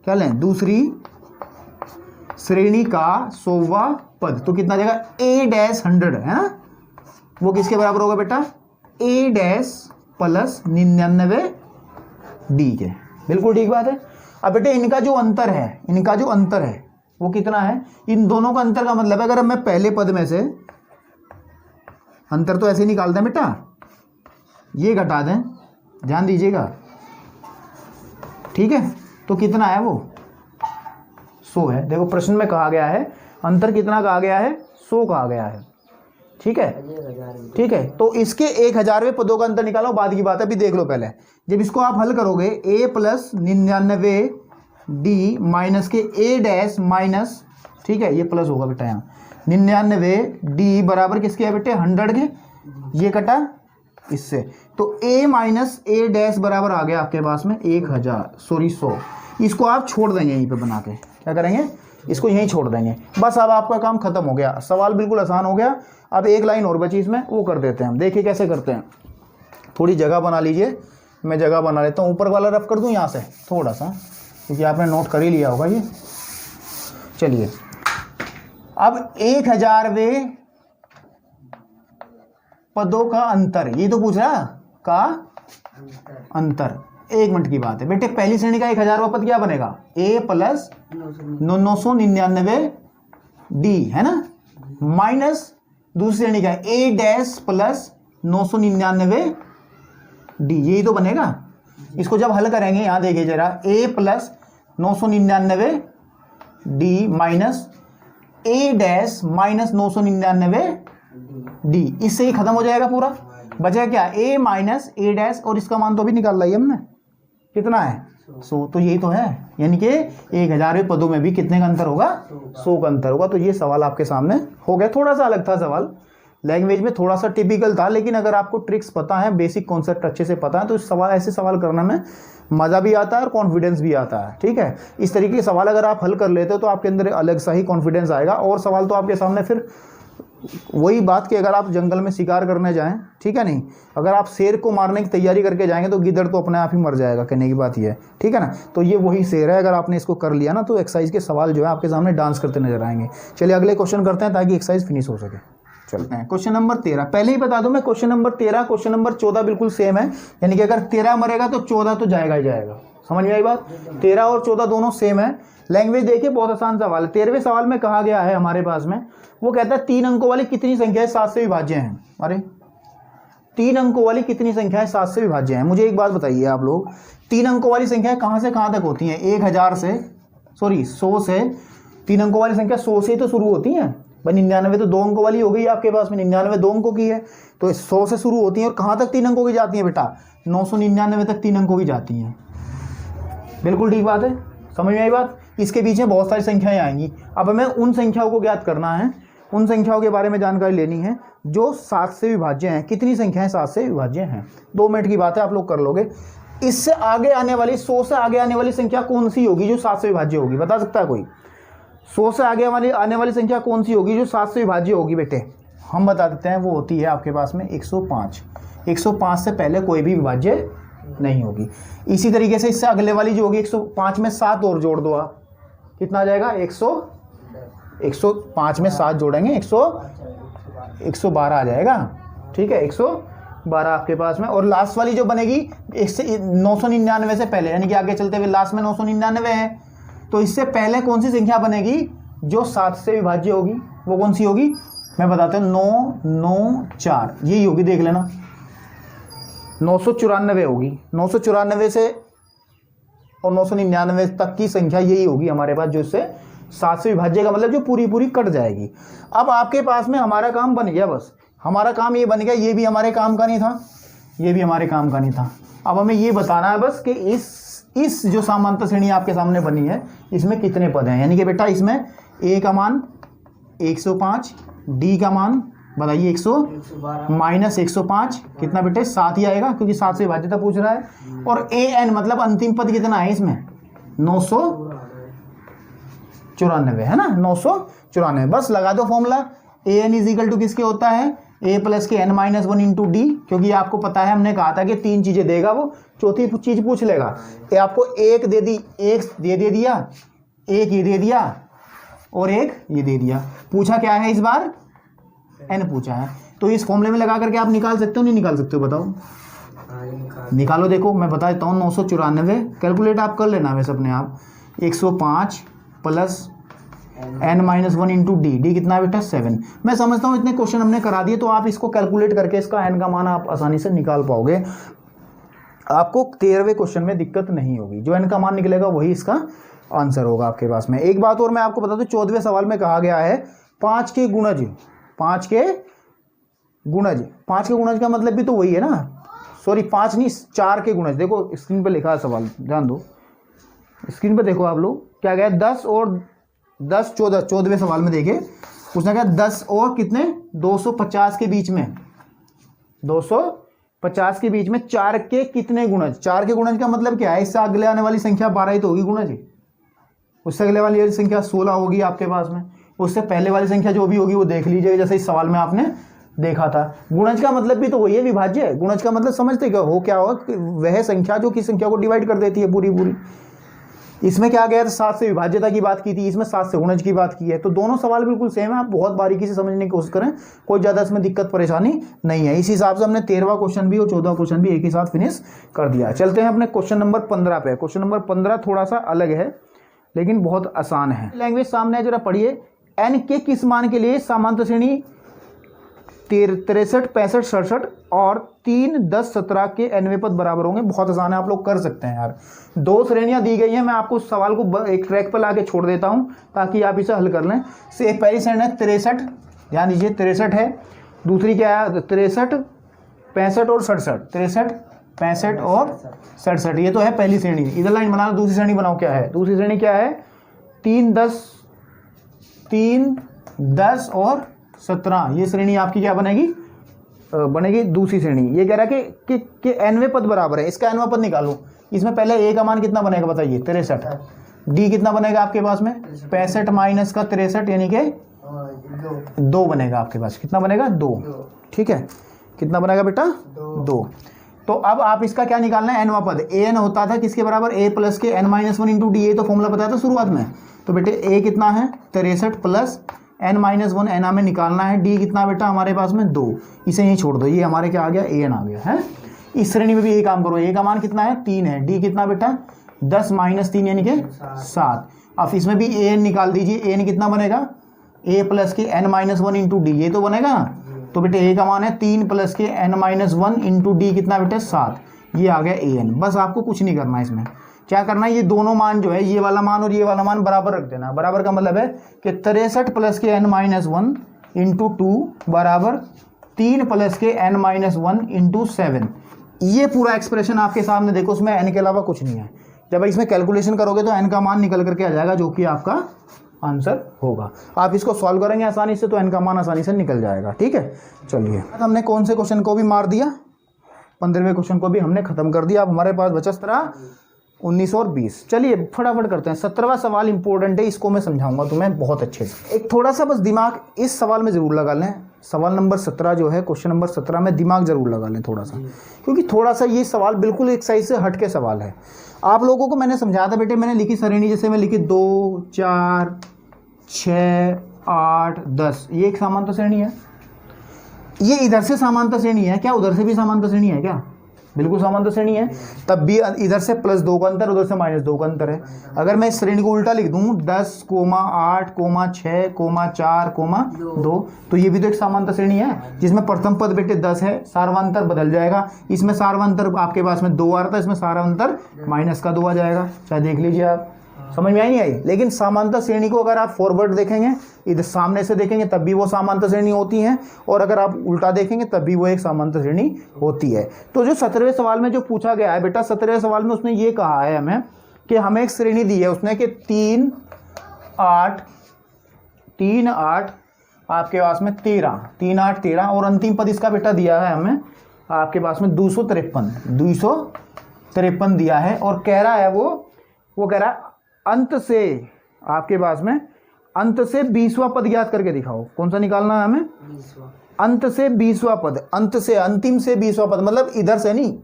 क्या लें, दूसरी श्रेणी का 100वां पद, तो कितना आ जाएगा, ए डैश 100, है ना। वो किसके बराबर होगा बेटा, ए डैश प्लस 99d के, बिल्कुल ठीक बात है। अब बेटे इनका जो अंतर है, वो कितना है, इन दोनों का अंतर का मतलब है, अगर मैं पहले पद में से अंतर तो ऐसे निकालते हैं बेटा, ये घटा दें, ध्यान दीजिएगा, ठीक है, तो कितना है वो 100 है। देखो प्रश्न में कहा गया है अंतर कितना कहा गया है, 100 कहा गया है, ठीक है, ठीक है। तो इसके 1000वें पदों का अंतर निकालो, बाद की बात है, अभी देख लो पहले। जब इसको आप हल करोगे a + 99 d माइनस के a डैश माइनस, ठीक है, ये प्लस होगा बेटा यहाँ, 99 d बराबर किसके है बेटे 100 के, ये कटा इससे, तो a माइनस a डैश बराबर आ गया आपके पास में 100। इसको आप छोड़ देंगे यहीं पे बना के, क्या करेंगे, इसको यहीं छोड़ देंगे, बस अब आपका काम खत्म हो गया, सवाल बिल्कुल आसान हो गया। अब एक लाइन और बची इसमें, वो कर देते हैं हम, देखिए कैसे करते हैं। थोड़ी जगह बना लीजिए, मैं जगह बना लेता हूँ, ऊपर वाला रफ कर दूँ यहाँ से थोड़ा सा, क्योंकि आपने नोट कर ही लिया होगा ये। चलिए अब 1000वें पदों का अंतर, ये तो पूछ रहा का अंतर। 1 मिनट की बात है बेटे, पहली श्रेणी का 1000वां पद क्या बनेगा, a + 999 d है ना, माइनस दूसरी श्रेणी का a डैश + 999 d, यही तो बनेगा। इसको जब हल करेंगे यहाँ देखिए जरा, a + 999 d minus a dash minus 999 d, इससे ही खत्म हो जाएगा पूरा। बचा क्या, a माइनस a डैश, और इसका मान तो अभी निकाल लिया हमने, कितना है 100, तो यही तो है, यानी कि 1000वें पदों में भी कितने का अंतर होगा, 100 का अंतर होगा। तो ये सवाल आपके सामने हो गया, थोड़ा सा अलग था सवाल, लैंग्वेज में थोड़ा सा टिपिकल था, लेकिन अगर आपको ट्रिक्स पता है, बेसिक कॉन्सेप्ट अच्छे से पता है, तो इस सवाल ऐसे सवाल करने में मज़ा भी आता है और कॉन्फिडेंस भी आता है, ठीक है। इस तरीके के सवाल अगर आप हल कर लेते हो तो आपके अंदर अलग सा ही कॉन्फिडेंस आएगा। और सवाल तो आपके सामने फिर वही बात कि अगर आप जंगल में शिकार करने जाएं, ठीक है, नहीं, अगर आप शेर को मारने की तैयारी करके जाएंगे तो गिद्दड़ तो अपने आप ही मर जाएगा, कहने की बात ये है, ठीक है ना। तो ये वही शेर है, अगर आपने इसको कर लिया ना तो एक्सरसाइज के सवाल जो है आपके सामने डांस करते नजर आएंगे। चलिए अगले क्वेश्चन करते हैं ताकि एक्सरसाइज फिनिश हो सके। चलते हैं क्वेश्चन नंबर 13। पहले ही बता दूं मैं, क्वेश्चन नंबर 13 क्वेश्चन नंबर 14 बिल्कुल सेम है, यानी कि अगर 13 मरेगा तो 14 तो जाएगा ही जाएगा। समझ में आई बात, 13 और 14 दोनों सेम है। लैंग्वेज देखिए, बहुत आसान सवाल है। 13वें सवाल में कहा गया है हमारे पास में, वो कहता है 3 अंकों वाली कितनी संख्याएं 7 से विभाज्य हैं। अरे 3 अंकों वाली कितनी संख्याएं 7 से विभाज्य हैं। मुझे एक बात बताइए आप लोग, 3 अंकों वाली संख्याएं कहां से कहां तक होती हैं? 100 से 100 से 3 अंकों वाली संख्या 100 से ही तो शुरू होती हैं भाई। 99 तो 2 अंकों वाली हो गई आपके पास में, 99 2 अंकों की है, तो 100 से शुरू होती हैं और कहां तक 3 अंकों की जाती हैं बेटा? 999 तक 3 अंकों की जाती हैं। बिल्कुल ठीक बात है, समझ में आई बात। इसके पीछे बहुत सारी संख्याएं आएंगी। अब हमें उन संख्याओं को ज्ञात करना है, उन संख्याओं के बारे में जानकारी लेनी है जो 7 से विभाज्य हैं। कितनी संख्याएं 7 से विभाज्य हैं? 2 मिनट की बात है, आप लोग कर लोगे। इससे आगे आने वाली 100 से आगे आने वाली संख्या कौन सी होगी जो 7 से विभाज्य होगी? बता सकता है कोई? 100 से आगे आने वाली संख्या कौन सी होगी जो 7 से विभाज्य होगी बेटे? हम बता देते हैं, वो होती है आपके पास में 105। 105 से पहले कोई भी विभाज्य नहीं होगी। इसी तरीके से इससे अगले वाली जो होगी 105 में 7 और जोड़ दो आप, कितना आ जाएगा? 105 में 7 जोड़ेंगे 112 आ जाएगा। ठीक है, 112 आपके पास में। और लास्ट वाली जो बनेगी 999 से पहले, यानी कि आगे चलते हुए लास्ट में 999 है, तो इससे पहले कौन सी संख्या बनेगी जो 7 से विभाज्य होगी? वो कौन सी होगी मैं बताता हूँ। 994 यही होगी, देख लेना। 994 होगी। 994 से और 999 तक की संख्या यही होगी हमारे पास जो इससे 7 से विभाज्य का मतलब जो पूरी पूरी कट जाएगी। अब आपके पास में हमारा काम बन गया, बस हमारा काम ये बन गया। ये भी हमारे काम का नहीं था, ये भी हमारे काम का नहीं था। अब हमें ये बताना है बस कि इस जो समांतर श्रेणी आपके सामने बनी है इसमें कितने पद हैं। यानी कि बेटा इसमें a का मान 105, d का मान बताइए 100 माइनस 105 कितना बेटे? 7 ही आएगा, क्योंकि 7 से विभाज्यता पूछ रहा है। और an मतलब अंतिम पद कितना है इसमें? 994 है ना, 994। बस लगा दो formula. an is equal to किसके होता है? a प्लस के n माइनस 1 इंटू डी, क्योंकि आपको पता है हमने कहा था कि 3 चीजें देगा वो, चौथी चीज पूछ लेगा। ये आपको एक दे दी, एक दे दिया, एक ये दे दिया और एक ये दे दिया। पूछा क्या है इस बार? n पूछा है। तो इस फॉर्मूले में लगा करके आप निकाल सकते हो, नहीं निकाल सकते हो? बताओ, निकालो। देखो मैं बता देता हूँ, 994 कैलकुलेट आप कर लेना वैसे अपने आप। 105 प्लस n-1 इंटू डी कितना है बेटा 7। मैं समझता हूँ इतने क्वेश्चन हमने करा दिए तो आप इसको कैलकुलेट करके इसका n का मान आप आसानी से निकाल पाओगे, आपको 13वें क्वेश्चन में दिक्कत नहीं होगी। जो n का मान निकलेगा वही इसका आंसर होगा आपके पास में। एक बात और मैं आपको बता दूं, 14वें सवाल में कहा गया है 5 के गुणज, 5 के गुणज का मतलब भी तो वही है ना, सॉरी 5 नहीं 4 के गुणज। देखो स्क्रीन पे लिखा है सवाल, ध्यान दो स्क्रीन पे देखो आप लोग, क्या गया 10 और 10 14, 14वें सवाल में देखिए उसने कहा 10 और कितने 250 के बीच में, 250 के बीच में 4 के कितने गुणज। 4 के गुणज का मतलब क्या है, इससे अगले आने वाली संख्या 12 ही तो होगी गुणज, उससे अगले वाली संख्या 16 होगी आपके पास में, उससे पहले वाली संख्या जो भी होगी वो देख लीजिएगा जैसे इस सवाल में आपने देखा था। गुणज का मतलब भी तो वही है, विभाज्य। गुणज का मतलब समझते क्या हो वह संख्या जो किस संख्या को डिवाइड कर देती है पूरी। इसमें क्या गया था 7 से विभाज्यता की बात की थी, इसमें 7 से गुणज की बात की है। तो दोनों सवाल बिल्कुल सेम है, आप बहुत बारीकी से समझने की कोशिश करें, कोई ज़्यादा इसमें दिक्कत परेशानी नहीं है। इस हिसाब से हमने 13वां क्वेश्चन भी और 14वां क्वेश्चन भी एक ही साथ फिनिश कर दिया। चलते हैं अपने क्वेश्चन नंबर 15 पे। क्वेश्चन नंबर 15 थोड़ा सा अलग है लेकिन बहुत आसान है। लैंग्वेज सामने है, जरा पढ़िए। n के किस मान के लिए समांतर श्रेणी 63, 65, 67 और 3, 10, 17 के nवें पद बराबर होंगे। बहुत आसान है, आप लोग कर सकते हैं यार। 2 श्रेणियां दी गई हैं, मैं आपको उस सवाल को एक ट्रैक पर लाके छोड़ देता हूं ताकि आप इसे हल कर लें। से पहली श्रेणी है 63, ध्यान दीजिए 63 है। दूसरी क्या है 63, 65 और 67, 63, 65 और 67, ये तो है पहली श्रेणी। इधर लाइन बना लो, दूसरी श्रेणी बनाओ। क्या है दूसरी श्रेणी, क्या है 3, 10 और 17, ये श्रेणी आपकी क्या बनेगी, बनेगी दूसरी श्रेणी। ये कह रहा है कि nवें पद बराबर है, इसका nवां पद निकालो। इसमें पहले a का मान कितना बनेगा बताइए 63, d कितना बनेगा आपके पास में 65 माइनस का 63 यानी कि 2 बनेगा आपके पास। कितना बनेगा 2, ठीक है, कितना बनेगा बेटा 2। तो अब आप इसका क्या निकालना है nवां पद। an होता था किसके बराबर, a प्लस के n-1 इंटू डी, ये तो फॉर्मूला बताया था शुरुआत में। तो बेटे a कितना है 63 प्लस n-1 n हमें निकालना है, d कितना बेटा हमारे पास में 2, इसे यहीं छोड़ दो, ये हमारे क्या आ गया an आ गया है। इस श्रेणी में भी यही काम करो, a का मान कितना है 3 है, d कितना बेटा 10 माइनस 3 यानी कि 7। अब इसमें भी an निकाल दीजिए, an कितना बनेगा a प्लस के n-1 इंटू डी, ये तो बनेगा। तो बेटे a का मान है 3 प्लस के n-1 इंटू डी कितना बेटा 7, ये आ गया an। बस आपको कुछ नहीं करना है, इसमें क्या करना है, ये दोनों मान जो है ये वाला मान और ये वाला मान बराबर रख देना। बराबर का मतलब है कि 63 प्लस के n-1 इंटू 2 बराबर 3 प्लस के n-1 इंटू 7। ये पूरा एक्सप्रेशन आपके सामने देखो, उसमें n के अलावा कुछ नहीं है। जब इसमें कैलकुलेशन करोगे तो n का मान निकल करके आ जाएगा जो कि आपका आंसर होगा। आप इसको सॉल्व करेंगे आसानी से तो n का मान आसानी से निकल जाएगा, ठीक है। चलिए हमने कौन से क्वेश्चन को भी मार दिया, 15वें क्वेश्चन को भी हमने खत्म कर दिया। अब हमारे पास बचा 17, 19 और 20। चलिए फटाफट करते हैं। 17वां सवाल इंपॉर्टेंट है, इसको मैं समझाऊंगा तुम्हें बहुत अच्छे से। एक थोड़ा सा बस दिमाग इस सवाल में ज़रूर लगा लें। सवाल नंबर 17 जो है, क्वेश्चन नंबर 17 में दिमाग ज़रूर लगा लें थोड़ा सा, क्योंकि थोड़ा सा ये सवाल बिल्कुल एक साइज से हट के सवाल है। आप लोगों को मैंने समझाया था बेटे, मैंने लिखी श्रेणी, जैसे मैं लिखी 2, 4, 6, 8, 10, ये एक समांतर श्रेणी है। ये इधर से समांतर श्रेणी है क्या, उधर से भी समांतर श्रेणी है क्या, बिल्कुल समांतर श्रेणी है। तब भी इधर से +2 का अंतर, उधर से -2 का अंतर है। अगर मैं इस श्रेणी को उल्टा लिख दूं 10, 8, 6, 4, 2, तो ये भी तो एक समांतर श्रेणी है जिसमें प्रथम पद बेटे 10 है, सार्वंतर बदल जाएगा। इसमें सार्वंतर आपके पास में 2 आ रहा था, इसमें सार्वंतर -2 आ जाएगा। चाहे देख लीजिए आप, समझ में आई नहीं आई। लेकिन समांतर श्रेणी को अगर आप फॉरवर्ड देखेंगे, इधर सामने से देखेंगे तब भी वो समांतर श्रेणी होती हैं, और अगर आप उल्टा देखेंगे तब भी वो एक समांतर श्रेणी होती है। तो जो 17वें सवाल में जो पूछा गया है बेटा, 17वें सवाल में उसने ये कहा है हमें कि हमें एक श्रेणी दी है उसने कि 3, 8 आपके पास में 13, 3, 8, 13, और अंतिम पद इसका बेटा दिया है हमें आपके पास में 253 दिया है। और कह रहा है वो कह रहा है अंत से आपके पास में अंत से 20वां पद ज्ञात करके दिखाओ। कौन सा निकालना है हमें, 20वां। अंत से 20वां पद, अंत से अंतिम से 20वां पद, मतलब इधर से नहीं,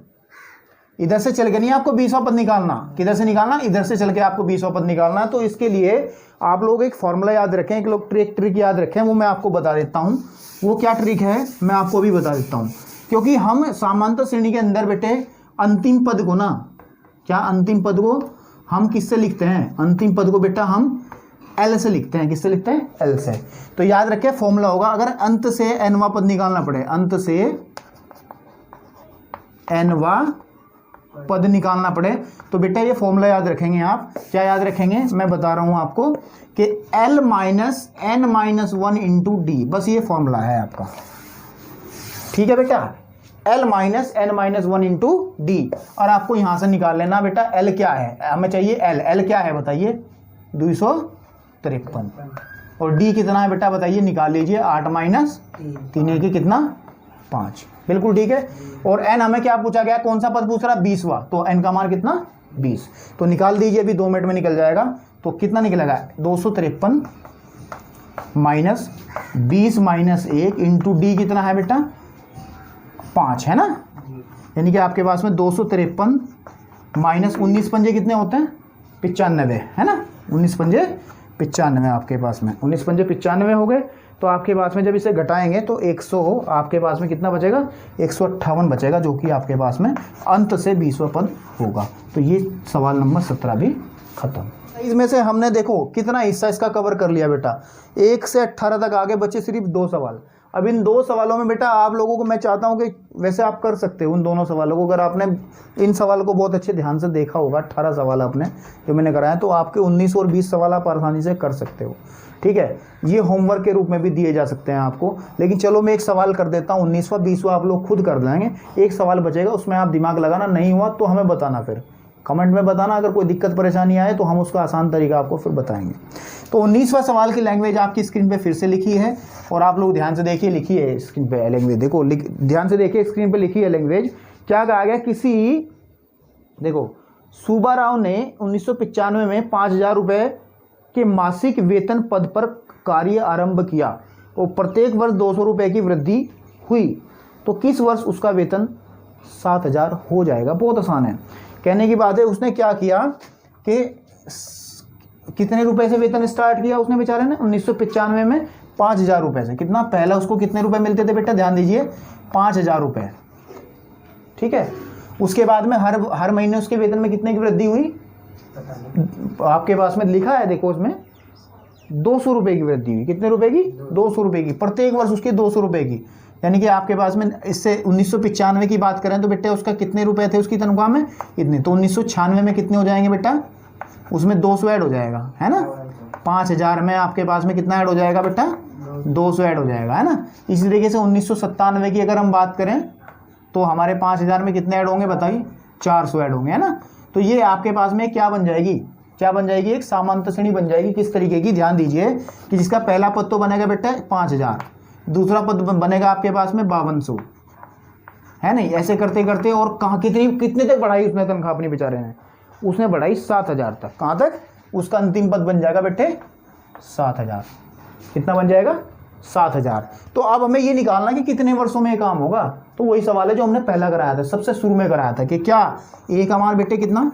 इधर से चल के नहीं आपको 20वां पद निकालना। किधर से निकालना, इधर से चल के आपको 20वां पद निकालना। तो इसके लिए आप लोग एक फॉर्मूला याद रखें, एक लोग ट्रिक याद रखें, वो मैं आपको बता देता हूँ। वो क्या ट्रिक है मैं आपको भी बता देता हूँ। क्योंकि हम समांतर श्रेणी के अंदर बेटे अंतिम पद को ना, क्या अंतिम पद को हम किससे लिखते हैं, अंतिम पद को बेटा हम एल से लिखते हैं। किससे लिखते हैं? एल से। तो याद रखिए फॉर्मूला होगा, अगर अंत से एनवा पद निकालना पड़े, अंत से एनवा पद निकालना पड़े, तो बेटा ये फॉर्मूला याद रखेंगे आप। क्या याद रखेंगे? मैं बता रहा हूं आपको कि L minus n minus 1 into d, बस ये फॉर्मूला है आपका। ठीक है बेटा, L minus n minus 1 into d. और आपको यहां से निकाल लेना बेटा L क्या है, हमें चाहिए L क्या है बताइए? 253। और D कितना है बेटा बताइए, निकाल लीजिए। 8 माइनस 3 की कितना? 5। बिल्कुल ठीक है। और n हमें क्या पूछा गया, कौन सा पद पूछ रहा? 20वां। तो n का मान कितना? 20। तो निकाल दीजिए, अभी 2 मिनट में निकल जाएगा। तो कितना निकलेगा? 253 माइनस 20 माइनस 1 इंटू डी कितना है बेटा? 5 है ना। यानी कि आपके पास में 253 माइनस 19 पंजे कितने होते हैं? 95 है ना। 19 पंजे 95 आपके पास में, 19 पंजे 95 हो गए। तो आपके पास में जब इसे घटाएंगे तो 100 आपके पास में कितना बचेगा? 158 बचेगा, जो कि आपके पास में अंत से 20वां पद होगा। तो ये सवाल नंबर 17 भी खत्म। इसमें से हमने देखो कितना हिस्सा इसका कवर कर लिया बेटा। 1 से 18 तक आगे बचे सिर्फ 2 सवाल। अब इन 2 सवालों में बेटा आप लोगों को मैं चाहता हूं कि वैसे आप कर सकते हो उन दोनों सवालों को, अगर आपने इन सवालों को बहुत अच्छे ध्यान से देखा होगा। 18 सवाल आपने जो मैंने कराया, तो आपके 19 और 20 सवाल आप आसानी से कर सकते हो। ठीक है, ये होमवर्क के रूप में भी दिए जा सकते हैं आपको। लेकिन चलो मैं एक सवाल कर देता हूँ, 19वां 20वां आप लोग खुद कर देंगे। एक सवाल बचेगा, उसमें आप दिमाग लगाना, नहीं हुआ तो हमें बताना, फिर कमेंट में बताना। अगर कोई दिक्कत परेशानी आए तो हम उसका आसान तरीका आपको फिर बताएंगे। तो 19वां सवाल की लैंग्वेज आपकी स्क्रीन पे फिर से लिखी है, और आप लोग ध्यान से देखिए, लिखी है स्क्रीन पे लैंग्वेज। देखो ध्यान से देखिए, स्क्रीन पे लिखी है लैंग्वेज। क्या कहा गया? देखो सुब्बाराव ने 1995 में 5,000 रुपये के मासिक वेतन पद पर कार्य आरंभ किया और प्रत्येक वर्ष 200 रुपये की वृद्धि हुई, तो किस वर्ष उसका वेतन 7,000 हो जाएगा? बहुत आसान है। कहने की बात है, उसने क्या किया कि कितने रुपए से वेतन स्टार्ट किया उसने बेचारे ने? 1995 में 5,000 रुपये से। कितना? पहला उसको कितने रुपए मिलते थे बेटा? ध्यान दीजिए, 5,000 रुपये। ठीक है। उसके बाद में हर महीने उसके वेतन में कितने की वृद्धि हुई? आपके पास में लिखा है, देखो उसमें 200 रुपये की वृद्धि हुई। कितने रुपए की? 200 रुपये की। प्रत्येक वर्ष उसके 200 रुपये की। यानी कि आपके पास में इससे 1995 की बात करें तो बेटा उसका कितने रुपए थे उसकी तनख्वाह में? इतने। तो 1996 में कितने हो जाएंगे बेटा? उसमें 200 ऐड हो जाएगा, है ना। 5,000 में आपके पास में कितना ऐड हो जाएगा बेटा? 200 ऐड हो जाएगा, है ना। इसी तरीके से 1997 की अगर हम बात करें तो हमारे 5,000 में कितने ऐड होंगे बताइए? 400 ऐड होंगे, है ना। तो ये आपके पास में क्या बन जाएगी? क्या बन जाएगी? एक सामांत श्रेणी बन जाएगी। किस तरीके की? ध्यान दीजिए कि जिसका पहला पद तो बनेगा बेटा 5,000, दूसरा पद बनेगा आपके पास में 5200, है नहीं। ऐसे करते करते और कहाँ कितने तक बढ़ाई उसने तनख्वाह अपनी बेचारे ने? उसने बढ़ाई 7,000 तक। कहाँ तक? उसका अंतिम पद बन जाएगा बेटे 7,000। कितना बन जाएगा? 7,000। तो अब हमें ये निकालना कि कितने वर्षों में ये काम होगा। तो वही सवाल है जो हमने पहला कराया था, सबसे शुरू में कराया था, कि क्या ए का मान बेटे कितना?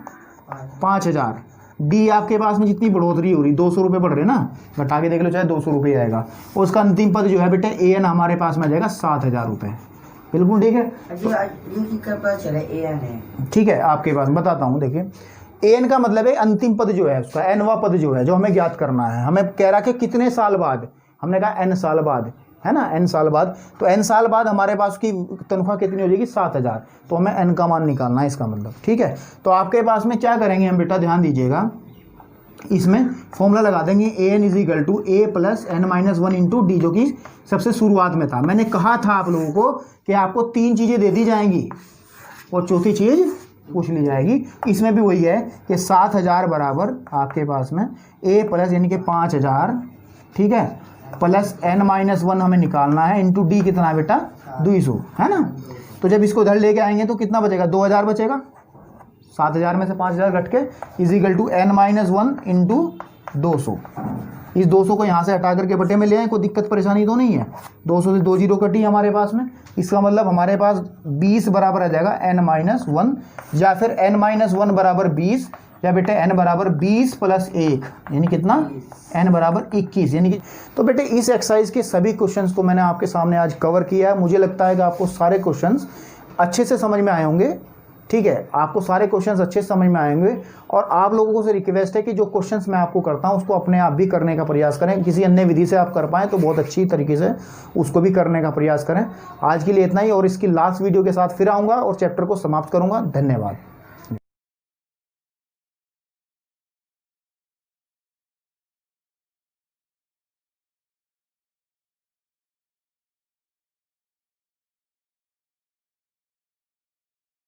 5,000। डी आपके पास में जितनी बढ़ोतरी हो रही, 200 रुपये बढ़ रहे ना, घटा के देख लो चाहे 200 रुपये आएगा। और उसका अंतिम पद जो है बेटे ए एन हमारे पास में आ जाएगा 7,000 रुपये। बिल्कुल ठीक है। ठीक है, आपके पास बताता हूँ। देखिए ए एन का मतलब है अंतिम पद जो है उसका, एनवा पद जो है, जो हमें ज्ञात करना है। हमें कह रहा कि कितने साल बाद, हमने कहा एन साल बाद, है ना, एन साल बाद। तो एन साल बाद हमारे पास की तनख्वाह कितनी हो जाएगी? 7,000। तो हमें एन का मान निकालना है, इसका मतलब। ठीक है। तो आपके पास में क्या करेंगे हम बेटा, ध्यान दीजिएगा, इसमें फॉर्मूला लगा देंगे A N is equal to A plus N minus 1 into D, जो कि सबसे शुरुआत में था। मैंने कहा था आप लोगों को कि आपको 3 चीज़ें दे दी जाएंगी और चौथी चीज़ पूछ ली जाएगी। इसमें भी वही है कि 7,000 बराबर आपके पास में ए प्लस यानी कि 5,000, ठीक है, प्लस एन माइनस 1 हमें निकालना है, इंटू डी कितना है बेटा? 200, है ना। तो जब इसको इधर लेके आएंगे तो कितना बचेगा? 2,000 बचेगा। 7,000 में से 5,000 घट के is equal to n minus 1 into 200। इस 200 को यहाँ से हटा करके बटे में ले आए, कोई दिक्कत परेशानी तो नहीं है। 200 से 2 जीरो कटी हमारे पास में। इसका मतलब हमारे पास 20 बराबर आ जाएगा एन माइनस 1, या फिर एन माइनस 1 बराबर 20, या बेटे एन बराबर 20 प्लस 1 यानी कितना? एन बराबर 21 यानी कि। तो बेटे इस एक्सरसाइज के सभी क्वेश्चंस को मैंने आपके सामने आज कवर किया है। मुझे लगता है कि आपको सारे क्वेश्चंस अच्छे से समझ में आए होंगे। ठीक है, आपको सारे क्वेश्चंस अच्छे समझ में आएंगे। और आप लोगों से रिक्वेस्ट है कि जो क्वेश्चंस मैं आपको करता हूं उसको अपने आप भी करने का प्रयास करें। किसी अन्य विधि से आप कर पाएँ तो बहुत अच्छी तरीके से उसको भी करने का प्रयास करें। आज के लिए इतना ही, और इसकी लास्ट वीडियो के साथ फिर आऊँगा और चैप्टर को समाप्त करूँगा। धन्यवाद।